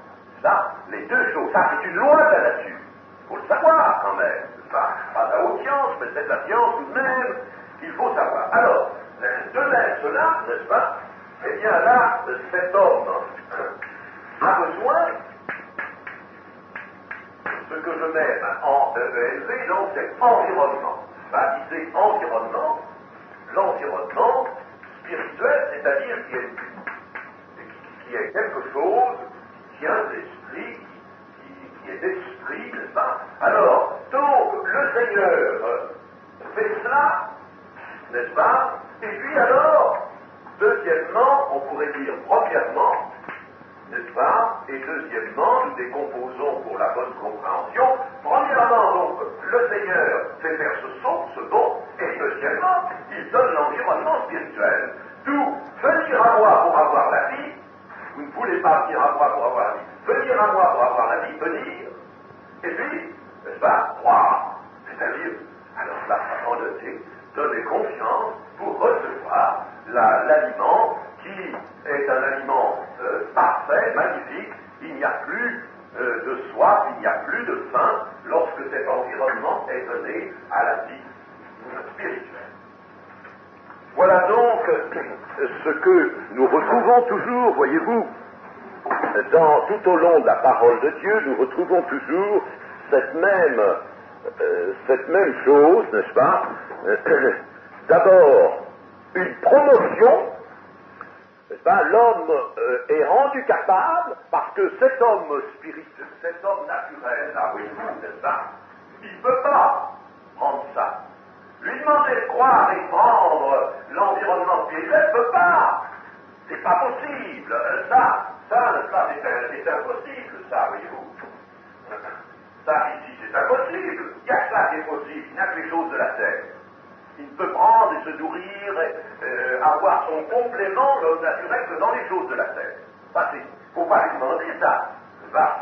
Ça, les deux choses, ça c'est une loi de la nature. Il faut le savoir quand même. Pas la haute science, mais c'est la science tout de même qu'il faut savoir. Alors, de même cela, n'est-ce pas? Eh bien là, cet homme a besoin, ce que je mets en EELV, donc c'est environnement. Baptisé environnement, l'environnement spirituel, c'est-à-dire qui est quelque chose qui tient l'esprit, qui est d'esprit, n'est-ce pas? Alors, donc, le Seigneur fait cela, n'est-ce pas? Et puis alors, deuxièmement, on pourrait dire premièrement, n'est-ce pas? Et deuxièmement, nous décomposons pour la bonne compréhension. Premièrement, donc, le Seigneur fait faire ce don, et deuxièmement, il donne l'environnement spirituel. D'où, venir à moi pour avoir la vie, vous ne voulez pas venir à moi pour avoir la vie, venir à moi pour avoir la vie, venir, et puis, n'est-ce pas, croire, c'est-à-dire, alors la abandonner, donner confiance pour recevoir l'aliment qui est un aliment parfait, magnifique. Il n'y a plus de soif, il n'y a plus de faim lorsque cet environnement est donné à la vie spirituelle. Voilà donc ce que nous retrouvons toujours, voyez-vous, tout au long de la parole de Dieu, nous retrouvons toujours cette même chose, n'est-ce pas? D'abord, une promotion, n'est-ce pas? L'homme est rendu capable, parce que cet homme spirituel, cet homme naturel, là, voyez-vous, n'est-ce pas? Il ne peut pas prendre ça. Lui demander de croire et prendre l'environnement spirituel, ne peut pas. C'est pas possible. Ça, c'est impossible, ça, voyez-vous. Ça, ici, c'est impossible. Il n'y a que ça qui est possible. Il n'y a que les choses de la terre. Il ne peut prendre et se nourrir, avoir son complément, l'homme naturel, que dans les choses de la terre. Ça, il ne faut pas lui demander ça.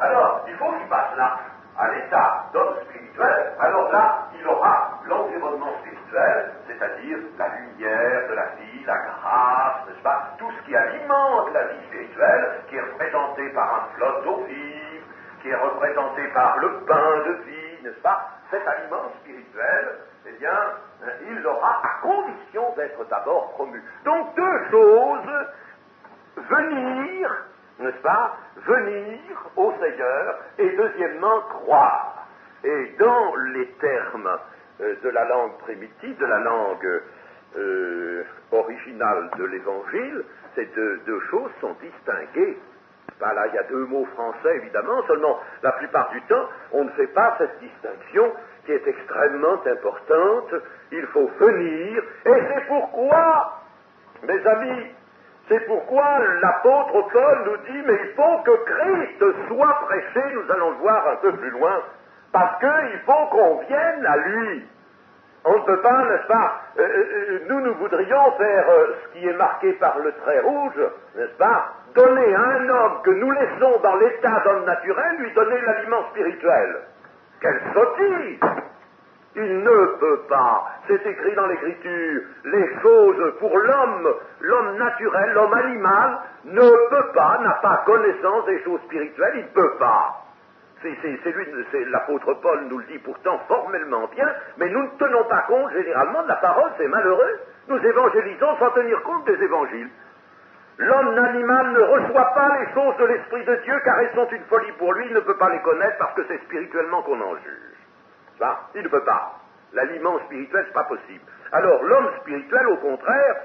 Alors, il faut qu'il passe là, à l'état d'homme spirituel. Alors là, il aura l'environnement spirituel, c'est-à-dire la lumière de la vie, la grâce, n'est-ce pas? Tout ce qui alimente la vie spirituelle, qui est représenté par un flot d'eau vive, qui est représenté par le pain de vie, n'est-ce pas? Cet aliment spirituel, eh bien, il l'aura à condition d'être d'abord promu. Donc deux choses, venir, n'est-ce pas? Venir au Seigneur, et deuxièmement, croire. Et dans les termes de la langue primitive, de la langue originale de l'Évangile, ces deux choses sont distinguées. Là, il y a deux mots français, évidemment, seulement la plupart du temps, on ne fait pas cette distinction qui est extrêmement importante. Il faut venir, et c'est pourquoi, mes amis, c'est pourquoi l'apôtre Paul nous dit, mais il faut que Christ soit prêché, nous allons le voir un peu plus loin, parce qu'il faut qu'on vienne à lui. On ne peut pas, n'est-ce pas, nous voudrions faire ce qui est marqué par le trait rouge, n'est-ce pas, donner à un homme que nous laissons dans l'état d'homme naturel, lui donner l'aliment spirituel. Quelle sottise! Il ne peut pas, c'est écrit dans l'Écriture, les choses pour l'homme naturel, l'homme animal, ne peut pas, n'a pas connaissance des choses spirituelles, il ne peut pas. C'est l'apôtre Paul nous le dit pourtant formellement bien, mais nous ne tenons pas compte généralement de la parole, c'est malheureux. Nous évangélisons sans tenir compte des évangiles. L'homme animal ne reçoit pas les choses de l'Esprit de Dieu car elles sont une folie pour lui, il ne peut pas les connaître parce que c'est spirituellement qu'on en juge. Ça, il ne peut pas. L'aliment spirituel, c'est pas possible. Alors l'homme spirituel, au contraire,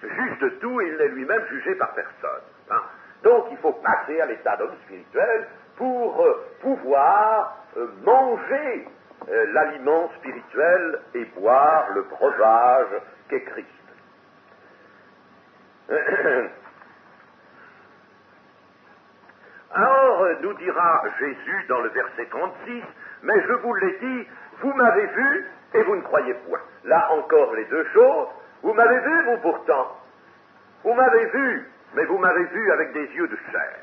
juge de tout et il n'est lui-même jugé par personne. Hein. Donc il faut passer à l'état d'homme spirituel pour pouvoir manger l'aliment spirituel et boire le breuvage qu'est Christ. Alors, nous dira Jésus dans le verset 36, mais je vous l'ai dit, vous m'avez vu et vous ne croyez point. Là encore les deux choses, vous m'avez vu, vous pourtant. Vous m'avez vu, mais vous m'avez vu avec des yeux de chair.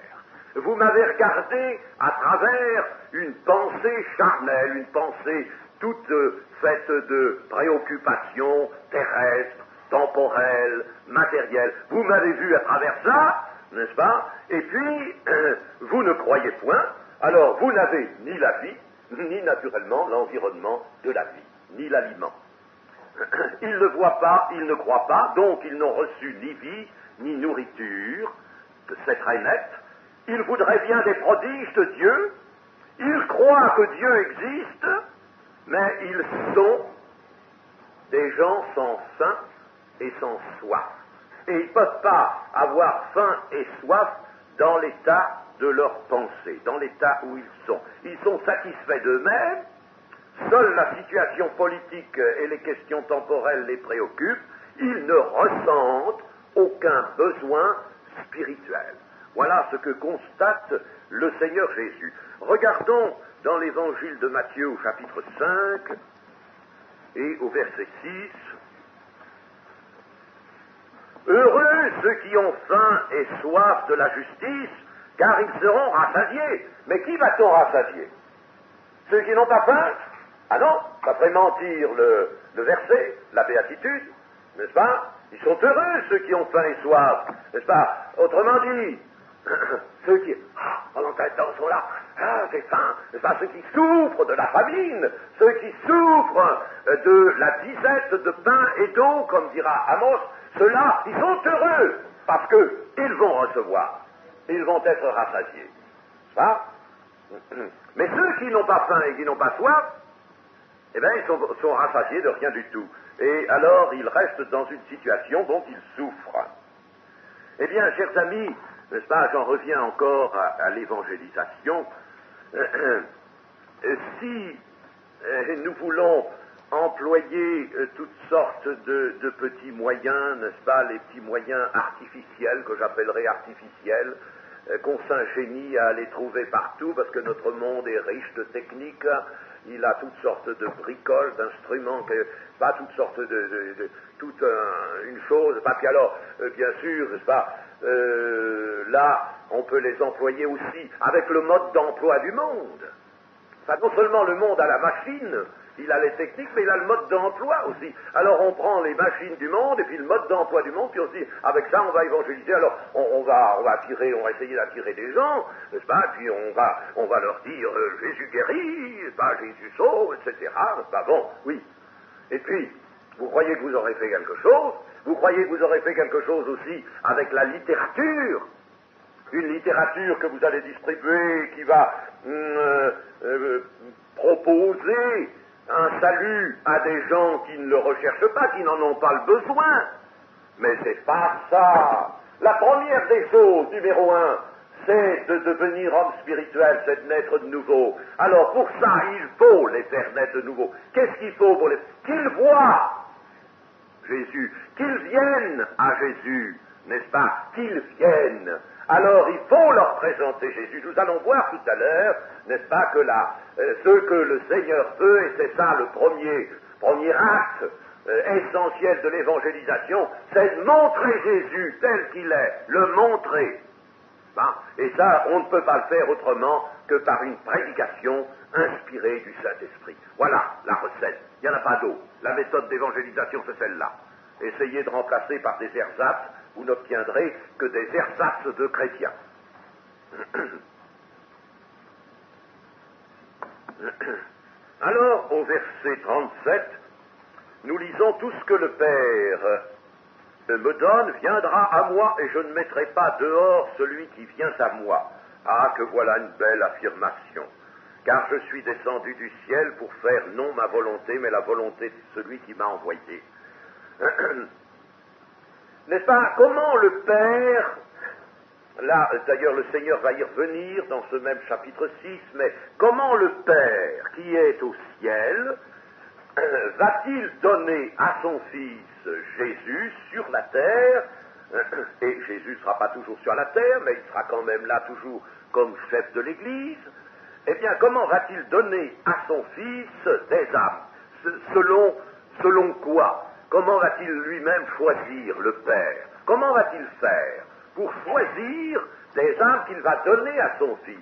Vous m'avez regardé à travers une pensée charnelle, une pensée toute faite de préoccupations terrestres, temporelles, matérielles. Vous m'avez vu à travers ça, n'est-ce pas? Et puis, vous ne croyez point, alors vous n'avez ni la vie, ni naturellement l'environnement de la vie, ni l'aliment. Ils ne voient pas, ils ne croient pas, donc ils n'ont reçu ni vie, ni nourriture, c'est très net. Ils voudraient bien des prodiges de Dieu, ils croient que Dieu existe, mais ils sont des gens sans faim et sans soif. Et ils ne peuvent pas avoir faim et soif dans l'état de leur pensée, dans l'état où ils sont. Ils sont satisfaits d'eux-mêmes, seule la situation politique et les questions temporelles les préoccupent, ils ne ressentent aucun besoin spirituel. Voilà ce que constate le Seigneur Jésus. Regardons dans l'évangile de Matthieu au chapitre 5 et au verset 6. Heureux ceux qui ont faim et soif de la justice, car ils seront rassasiés. Mais qui va-t-on rassasier? Ceux qui n'ont pas faim, ah non, ça ferait mentir le verset, la béatitude, n'est-ce pas? Ils sont heureux, ceux qui ont faim et soif, n'est-ce pas? Autrement dit, ceux qui, pendant qu'un temps sont là, j'ai faim, n'est-ce pas? Ceux qui souffrent de la famine, ceux qui souffrent de la disette de pain et d'eau, comme dira Amos, ceux-là, ils sont heureux, parce qu'ils vont recevoir, ils vont être rassasiés. Ça? Mais ceux qui n'ont pas faim et qui n'ont pas soif, eh bien, ils sont rassasiés de rien du tout. Et alors, ils restent dans une situation dont ils souffrent. Eh bien, chers amis, n'est-ce pas, j'en reviens encore à l'évangélisation. Si nous voulons employer toutes sortes de petits moyens, n'est-ce pas, les petits moyens artificiels, que j'appellerais artificiels, qu'on s'ingénie à les trouver partout, parce que notre monde est riche de techniques, il a toutes sortes de bricoles, d'instruments, pas toutes sortes toute une chose, pas, puis alors, bien sûr, n'est-ce pas, là, on peut les employer aussi avec le mode d'emploi du monde. Enfin, non seulement le monde a la machine, il a les techniques, mais il a le mode d'emploi aussi. Alors on prend les machines du monde et puis le mode d'emploi du monde, puis on se dit, avec ça on va évangéliser, alors on va essayer d'attirer des gens, n'est-ce pas, puis on va leur dire, Jésus guérit, n'est-ce pas, Jésus sauve, etc., n'est-ce pas, bon, oui. Et puis, vous croyez que vous aurez fait quelque chose, vous croyez que vous aurez fait quelque chose aussi avec la littérature, une littérature que vous allez distribuer, qui va proposer un salut à des gens qui ne le recherchent pas, qui n'en ont pas le besoin. Mais c'est pas ça. La première des choses, numéro 1, c'est de devenir homme spirituel, c'est de naître de nouveau. Alors pour ça, il faut les faire naître de nouveau. Qu'est-ce qu'il faut pour les... Qu'ils voient Jésus, qu'ils viennent à Jésus, n'est-ce pas? Qu'ils viennent. Alors il faut leur présenter Jésus. Nous allons voir tout à l'heure, n'est-ce pas, que ce que le Seigneur veut, et c'est ça le premier acte essentiel de l'évangélisation, c'est de montrer Jésus tel qu'il est, le montrer. Hein? Et ça, on ne peut pas le faire autrement que par une prédication inspirée du Saint-Esprit. Voilà la recette. Il n'y en a pas d'autre. La méthode d'évangélisation, c'est celle-là. Essayez de remplacer par des ersatz, vous n'obtiendrez que des ersatz de chrétiens. Alors, au verset 37, nous lisons: tout ce que le Père me donne viendra à moi, et je ne mettrai pas dehors celui qui vient à moi. Ah, que voilà une belle affirmation. Car je suis descendu du ciel pour faire non ma volonté, mais la volonté de celui qui m'a envoyé. N'est-ce pas? Comment le Père, là d'ailleurs le Seigneur va y revenir dans ce même chapitre 6, mais comment le Père qui est au ciel va-t-il donner à son Fils Jésus sur la terre? Et Jésus ne sera pas toujours sur la terre, mais il sera quand même là toujours comme chef de l'Église. Eh bien, comment va-t-il donner à son Fils des âmes? Selon quoi? Comment va-t-il lui-même choisir, le Père? Comment va-t-il faire pour choisir des âmes qu'il va donner à son Fils?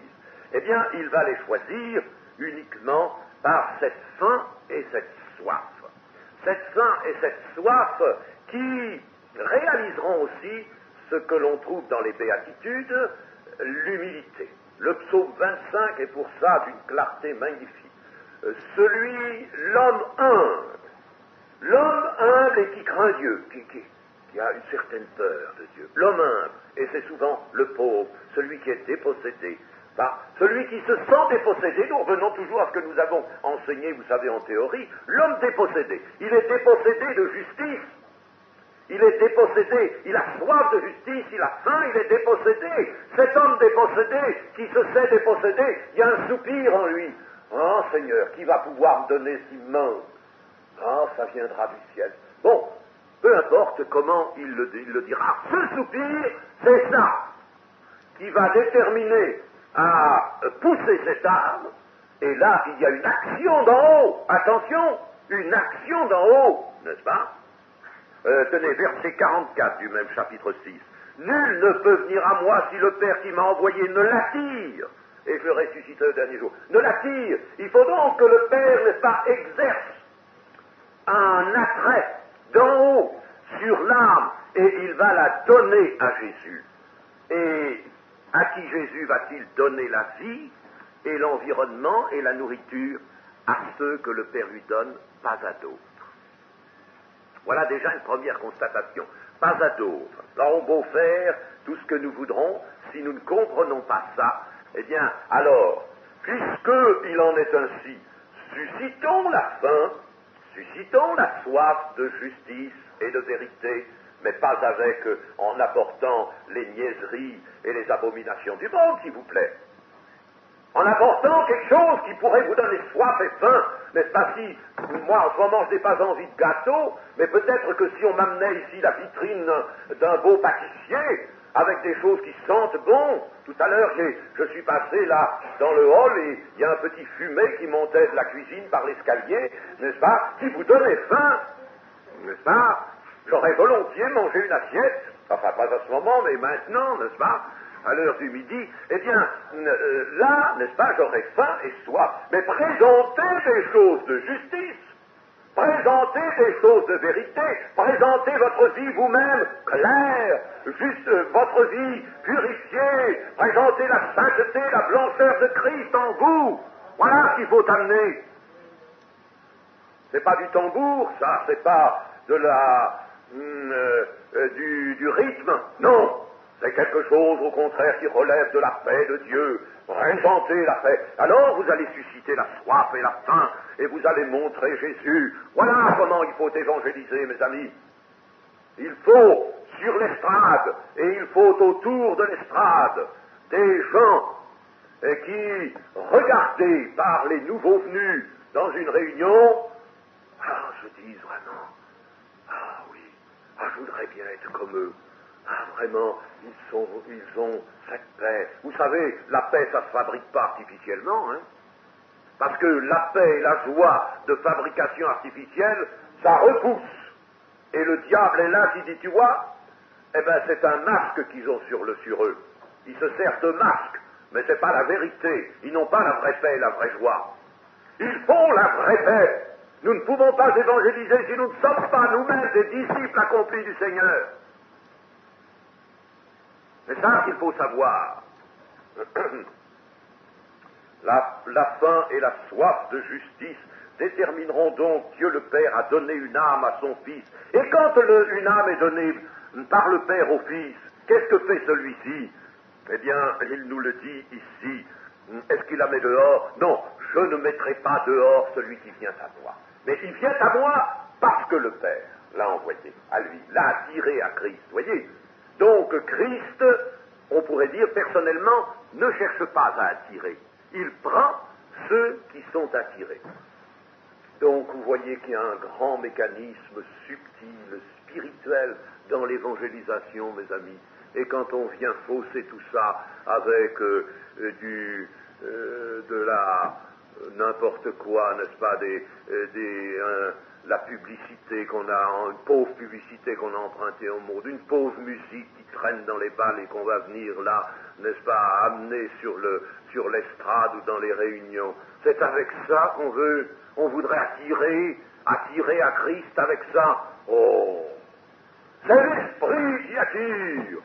Eh bien, il va les choisir uniquement par cette faim et cette soif. Cette faim et cette soif qui réaliseront aussi ce que l'on trouve dans les béatitudes, l'humilité. Le psaume 25 est pour ça d'une clarté magnifique. L'homme humble et qui craint Dieu, qui a une certaine peur de Dieu. L'homme humble, et c'est souvent le pauvre, celui qui est dépossédé. Celui qui se sent dépossédé, nous revenons toujours à ce que nous avons enseigné, vous savez, en théorie, l'homme dépossédé. Il est dépossédé de justice. Il est dépossédé, il a soif de justice, il a faim, il est dépossédé. Cet homme dépossédé, qui se sait dépossédé, il y a un soupir en lui. Oh Seigneur, qui va pouvoir me donner ce qui me manque? Ah, ça viendra du ciel. Bon, peu importe comment il le dira. Ce soupir, c'est ça qui va déterminer à pousser cette âme. Et là, il y a une action d'en haut. Attention, une action d'en haut, n'est-ce pas? Tenez, verset 44 du même chapitre 6. Nul ne peut venir à moi si le Père qui m'a envoyé ne l'attire. et je le ressusciterai le dernier jour. Ne l'attire. Il faut donc que le Père, n'est-ce pas, exerce un attrait d'en haut sur l'âme, et il va la donner à Jésus. Et à qui Jésus va-t-il donner la vie et l'environnement et la nourriture? À ceux que le Père lui donne, pas à d'autres. Voilà déjà une première constatation. Pas à d'autres. Là, on peut faire tout ce que nous voudrons, si nous ne comprenons pas ça, eh bien, alors, puisqu'il en est ainsi, suscitons la faim, suscitons la soif de justice et de vérité, mais pas avec, en apportant les niaiseries et les abominations du monde, s'il vous plaît. En apportant quelque chose qui pourrait vous donner soif et faim, n'est-ce pas? Si, moi en ce moment je n'ai pas envie de gâteau, mais peut-être que si on m'amenait ici la vitrine d'un beau pâtissier, avec des choses qui sentent bon, tout à l'heure je suis passé là dans le hall et il y a un petit fumet qui montait de la cuisine par l'escalier, n'est-ce pas? Qui vous donnait faim, n'est-ce pas? J'aurais volontiers mangé une assiette, enfin pas à ce moment, mais maintenant, n'est-ce pas? À l'heure du midi, eh bien, là, n'est-ce pas, j'aurais faim et soif. Mais présentez des choses de justice, présentez des choses de vérité, présentez votre vie vous-même claire, juste votre vie purifiée, présentez la sainteté, la blancheur de Christ en vous. Voilà ce qu'il faut amener. C'est pas du tambour, ça, c'est pas de la du rythme, non. C'est quelque chose, au contraire, qui relève de la paix de Dieu. Présentez la paix. Alors, vous allez susciter la soif et la faim, et vous allez montrer Jésus. Voilà comment il faut évangéliser, mes amis. Il faut, sur l'estrade, et il faut autour de l'estrade, des gens qui, regardés par les nouveaux venus dans une réunion, se disent vraiment, ah oui, je voudrais bien être comme eux. Ah, vraiment, ils ont cette paix. Vous savez, la paix, ça ne se fabrique pas artificiellement, hein. Parce que la paix et la joie de fabrication artificielle, ça repousse. Et le diable est là qui dit, tu vois, eh bien, c'est un masque qu'ils ont sur eux. Ils se servent de masque, mais c'est pas la vérité. Ils n'ont pas la vraie paix et la vraie joie. Ils font la vraie paix. Nous ne pouvons pas évangéliser si nous ne sommes pas nous-mêmes des disciples accomplis du Seigneur. C'est ça qu'il faut savoir. La faim et la soif de justice détermineront donc Dieu le Père à donner une âme à son Fils. Et quand une âme est donnée par le Père au Fils, qu'est-ce que fait celui-ci? Eh bien, il nous le dit ici. Est-ce qu'il la met dehors? Non, je ne mettrai pas dehors celui qui vient à moi. Mais il vient à moi parce que le Père l'a envoyé à lui, l'a attiré à Christ. Voyez? Donc Christ, on pourrait dire personnellement, ne cherche pas à attirer. Il prend ceux qui sont attirés. Donc vous voyez qu'il y a un grand mécanisme subtil, spirituel dans l'évangélisation, mes amis. Et quand on vient fausser tout ça avec n'importe quoi, n'est-ce pas, la publicité qu'on a, une pauvre publicité qu'on a empruntée au monde, une pauvre musique qui traîne dans les balles et qu'on va venir là, n'est-ce pas, amener sur l'estrade ou dans les réunions. C'est avec ça on voudrait attirer à Christ avec ça. Oh, c'est l'esprit qui attire.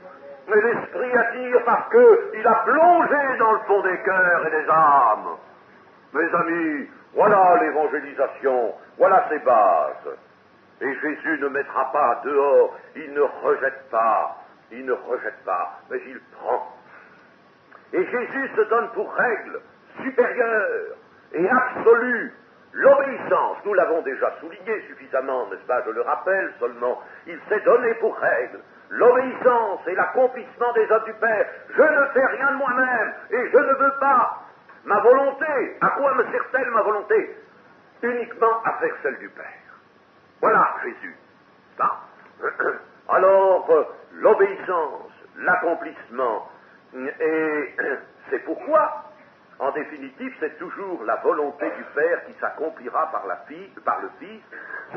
Mais l'esprit attire parce qu'il a plongé dans le fond des cœurs et des âmes. Mes amis, voilà l'évangélisation, voilà ses bases. Et Jésus ne mettra pas dehors, il ne rejette pas, mais il prend. Et Jésus se donne pour règle supérieure et absolue l'obéissance. Nous l'avons déjà souligné suffisamment, n'est-ce pas? Je le rappelle seulement, il s'est donné pour règle l'obéissance et l'accomplissement des œuvres du Père. Je ne fais rien de moi-même et je ne veux pas. Ma volonté, à quoi me sert-elle ma volonté? Uniquement à faire celle du Père. Voilà Jésus. Ça. Alors, l'obéissance, l'accomplissement, et c'est pourquoi, en définitive, c'est toujours la volonté du Père qui s'accomplira par le Fils,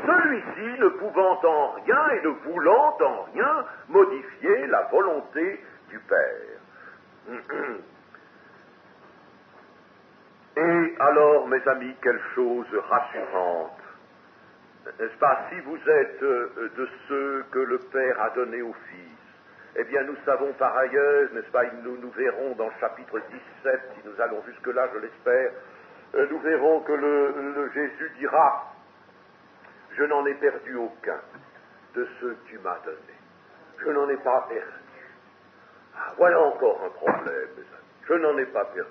celui-ci ne pouvant en rien et ne voulant en rien modifier la volonté du Père. Alors, mes amis, quelle chose rassurante. N'est-ce pas, si vous êtes de ceux que le Père a donnés au Fils, eh bien nous savons par ailleurs, n'est-ce pas, nous verrons dans le chapitre 17, si nous allons jusque-là, je l'espère, nous verrons que le Jésus dira, je n'en ai perdu aucun de ceux que tu m'as donnés. Je n'en ai pas perdu. Ah, voilà encore un problème, mes amis. Je n'en ai pas perdu.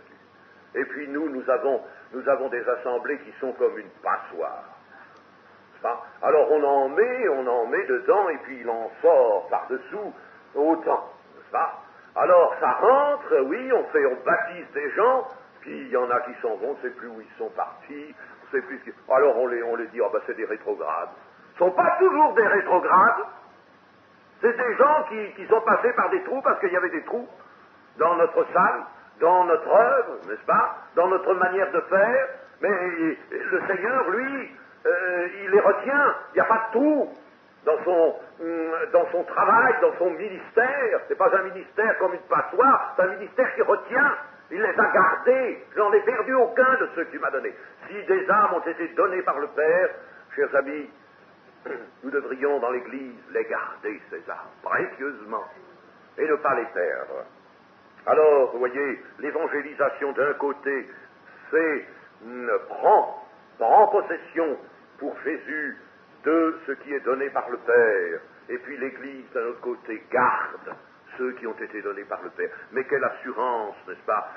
Et puis nous avons des assemblées qui sont comme une passoire. Alors on en met dedans, et puis il en sort par-dessous autant, n'est-ce pas? Alors ça rentre, oui, on baptise des gens, puis il y en a qui s'en vont, on ne sait plus où ils sont partis, on sait plus. Alors on les dit, c'est des rétrogrades. Ce ne sont pas toujours des rétrogrades, c'est des gens qui sont passés par des trous parce qu'il y avait des trous dans notre salle, dans notre œuvre, n'est-ce pas, dans notre manière de faire, mais le Seigneur, lui, il les retient, il n'y a pas de trou dans son travail, dans son ministère. C'est pas un ministère comme une passoire, c'est un ministère qui retient, il les a gardés, je n'en ai perdu aucun de ceux que tu m'as donnés. Si des âmes ont été données par le Père, chers amis, nous devrions dans l'Église les garder, ces âmes, précieusement, et ne pas les perdre. Alors, vous voyez, l'évangélisation d'un côté, c'est prend possession pour Jésus de ce qui est donné par le Père, et puis l'Église, d'un autre côté, garde ceux qui ont été donnés par le Père. Mais quelle assurance, n'est-ce pas?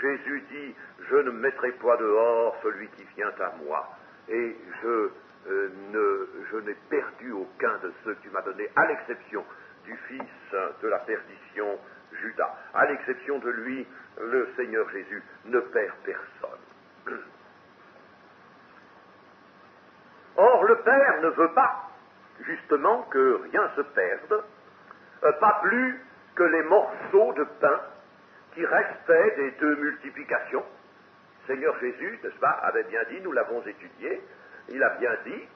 Jésus dit, je ne mettrai pas dehors celui qui vient à moi, et je n'ai perdu aucun de ceux que tu m'as donnés, à l'exception du fils de la perdition, Judas. À l'exception de lui, le Seigneur Jésus ne perd personne. Or, le Père ne veut pas, justement, que rien se perde, pas plus que les morceaux de pain qui restaient des deux multiplications. Seigneur Jésus, n'est-ce pas, avait bien dit, nous l'avons étudié, il a bien dit,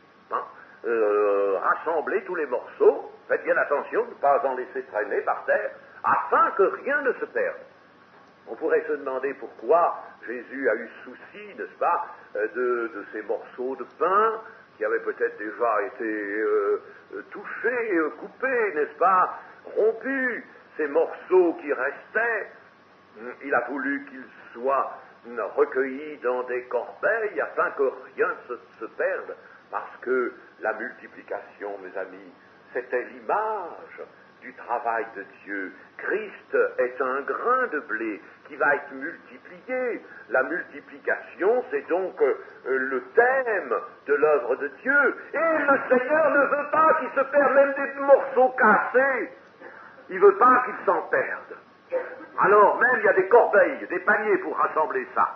rassemblez tous les morceaux, faites bien attention de ne pas en laisser traîner par terre, afin que rien ne se perde. On pourrait se demander pourquoi Jésus a eu souci, n'est-ce pas, de ces morceaux de pain qui avaient peut-être déjà été touchés, coupés, n'est-ce pas, rompus, ces morceaux qui restaient. Il a voulu qu'ils soient recueillis dans des corbeilles afin que rien ne se perde, parce que la multiplication, mes amis, c'était l'image du travail de Dieu. Christ est un grain de blé qui va être multiplié. La multiplication, c'est donc le thème de l'œuvre de Dieu. Et le Seigneur ne veut pas qu'il se perde, même des morceaux cassés. Il ne veut pas qu'ils s'en perdent. Alors même, il y a des corbeilles, des paniers pour rassembler ça.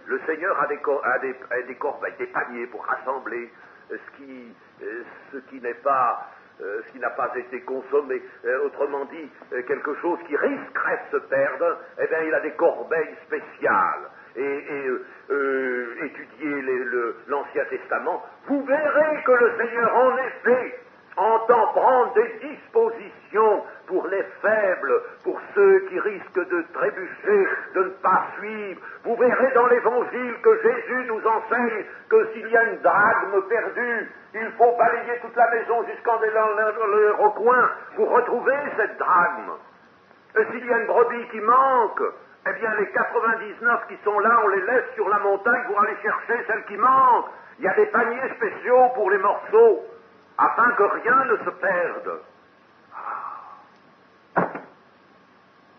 Le Seigneur a des corbeilles, des paniers pour rassembler ce qui n'a pas été consommé. Autrement dit, quelque chose qui risquerait de se perdre, eh bien, il a des corbeilles spéciales. Étudiez l'Ancien Testament, vous verrez que le Seigneur, en effet, entend prendre des dispositions pour les faibles, pour ceux qui risquent de trébucher, de ne pas suivre. Vous verrez dans l'Évangile que Jésus nous enseigne que s'il y a une drachme perdue, il faut balayer toute la maison jusqu'en le recoin pour retrouver cette drachme. Et s'il y a une brebis qui manque, eh bien les 99 qui sont là, on les laisse sur la montagne pour aller chercher celle qui manque. Il y a des paniers spéciaux pour les morceaux, afin que rien ne se perde.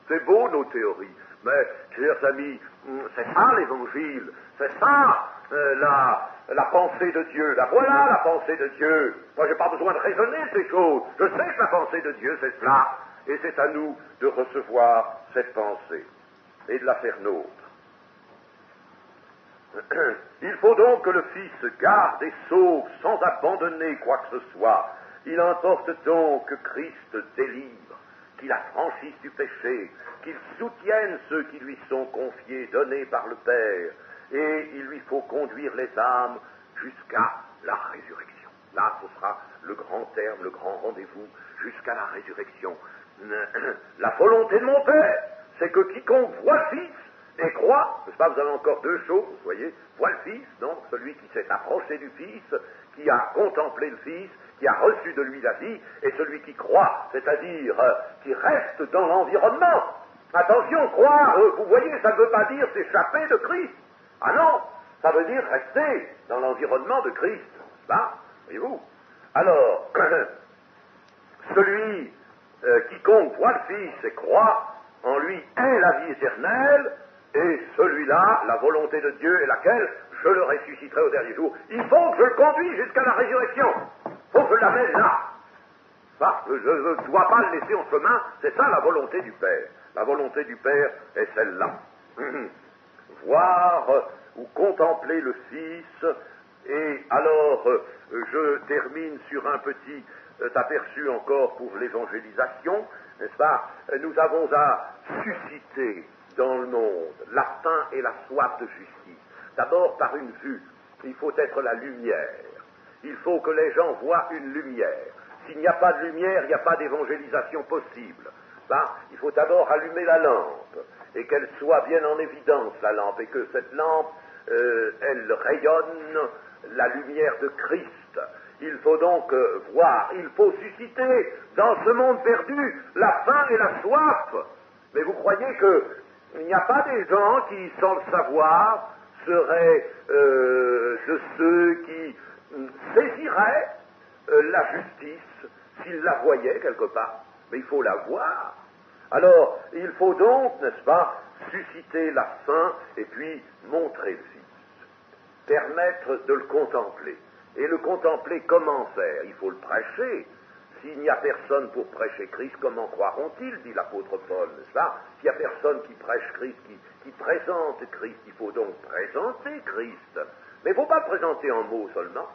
C'est beau nos théories, mais, chers amis, c'est ça l'Évangile, c'est ça la pensée de Dieu. Là, voilà la pensée de Dieu. Moi, j'ai pas besoin de raisonner ces choses. Je sais que la pensée de Dieu, c'est cela. Et c'est à nous de recevoir cette pensée et de la faire nôtre. Il faut donc que le Fils garde et sauve sans abandonner quoi que ce soit. Il importe donc que Christ délivre, qu'il affranchisse du péché, qu'il soutienne ceux qui lui sont confiés, donnés par le Père, et il lui faut conduire les âmes jusqu'à la résurrection. Là, ce sera le grand terme, le grand rendez-vous, jusqu'à la résurrection. La volonté de mon Père, c'est que quiconque voit le Fils et croit, n'est-ce pas, vous avez encore deux choses, vous voyez, voit le Fils, donc celui qui s'est approché du Fils, qui a contemplé le Fils, qui a reçu de lui la vie, et celui qui croit, c'est-à-dire qui reste dans l'environnement. Attention, croire, vous voyez, ça ne veut pas dire s'échapper de Christ. Ah non, ça veut dire rester dans l'environnement de Christ. Là, voyez-vous. Alors, celui quiconque voit le Fils et croit en lui est la vie éternelle, et celui-là, la volonté de Dieu est laquelle je le ressusciterai au dernier jour. Il faut que je le conduise jusqu'à la résurrection. Il faut que je l'amène là. Je ne dois pas le laisser en chemin, c'est ça la volonté du Père. La volonté du Père est celle-là. Voir ou contempler le Fils, et alors je termine sur un petit aperçu encore pour l'évangélisation, n'est-ce pas? Nous avons à susciter dans le monde la faim et la soif de justice. D'abord par une vue, il faut être la lumière. Il faut que les gens voient une lumière. S'il n'y a pas de lumière, il n'y a pas d'évangélisation possible. Il faut d'abord allumer la lampe, et qu'elle soit bien en évidence, la lampe, et que cette lampe, elle rayonne la lumière de Christ. Il faut donc voir, il faut susciter dans ce monde perdu la faim et la soif. Mais vous croyez qu'il n'y a pas des gens qui, sans le savoir, seraient de ceux qui saisiraient la justice s'ils la voyaient quelque part? Mais il faut la voir. Alors, il faut donc, n'est-ce pas, susciter la faim et puis montrer le Fils, permettre de le contempler. Et le contempler, comment faire? Il faut le prêcher. S'il n'y a personne pour prêcher Christ, comment croiront-ils, dit l'apôtre Paul, n'est-ce pas? S'il n'y a personne qui prêche Christ, qui présente Christ, il faut donc présenter Christ. Mais il ne faut pas le présenter en mots seulement,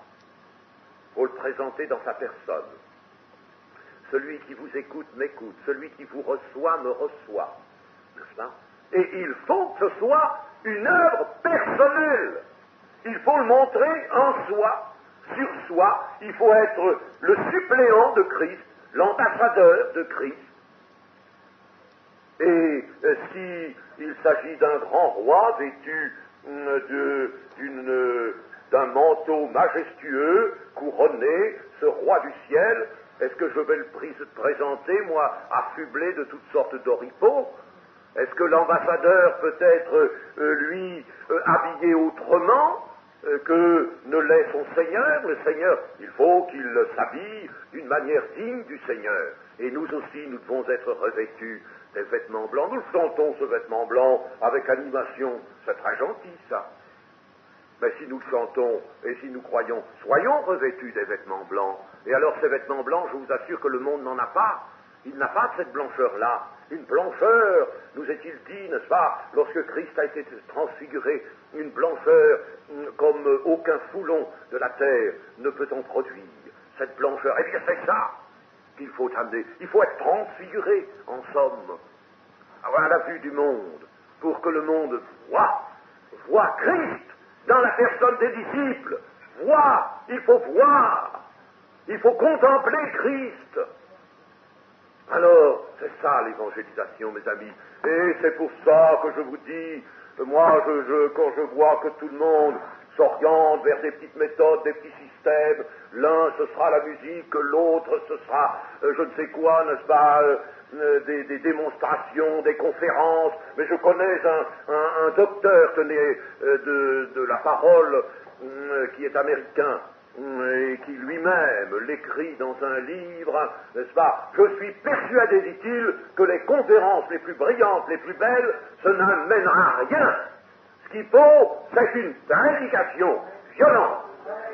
il faut le présenter dans sa personne. Celui qui vous écoute m'écoute, celui qui vous reçoit me reçoit, n'est-ce pas? Et il faut que ce soit une œuvre personnelle. Il faut le montrer en soi, sur soi. Il faut être le suppléant de Christ, l'ambassadeur de Christ. Et s'il s'agit d'un grand roi vêtu d'un manteau majestueux, couronné, ce roi du ciel, est-ce que je vais le présenter, moi, affublé de toutes sortes d'oripeaux? Est-ce que l'ambassadeur peut être, lui, habillé autrement que ne l'est son Seigneur? Le Seigneur, il faut qu'il s'habille d'une manière digne du Seigneur. Et nous aussi, nous devons être revêtus des vêtements blancs. Nous chantons ce vêtement blanc avec animation. C'est très gentil, ça. Mais si nous le chantons et si nous croyons, soyons revêtus des vêtements blancs. Et alors ces vêtements blancs, je vous assure que le monde n'en a pas. Il n'a pas de cette blancheur-là. Une blancheur, nous est-il dit, n'est-ce pas, lorsque Christ a été transfiguré, une blancheur comme aucun foulon de la terre ne peut en produire. Cette blancheur, eh bien c'est ça qu'il faut amener. Il faut être transfiguré, en somme, à la vue du monde, pour que le monde voit Christ dans la personne des disciples. Il faut voir, il faut contempler Christ. Alors, c'est ça l'évangélisation, mes amis. Et c'est pour ça que je vous dis, moi, quand je vois que tout le monde s'oriente vers des petites méthodes, des petits systèmes, l'un ce sera la musique, l'autre ce sera je ne sais quoi, n'est-ce pas, des démonstrations, des conférences, mais je connais un docteur, tenez, de la parole, qui est américain, et qui lui-même l'écrit dans un livre, n'est-ce pas? Je suis persuadé, dit-il, que les conférences les plus brillantes, les plus belles, ça n'amènera à rien. Ce qu'il faut, c'est une prédication violente,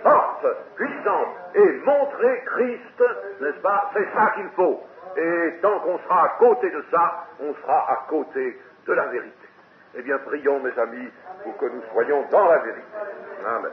forte, puissante, et montrer Christ, n'est-ce pas? C'est ça qu'il faut. Et tant qu'on sera à côté de ça, on sera à côté de la vérité. Eh bien, prions, mes amis, pour que nous soyons dans la vérité. Amen.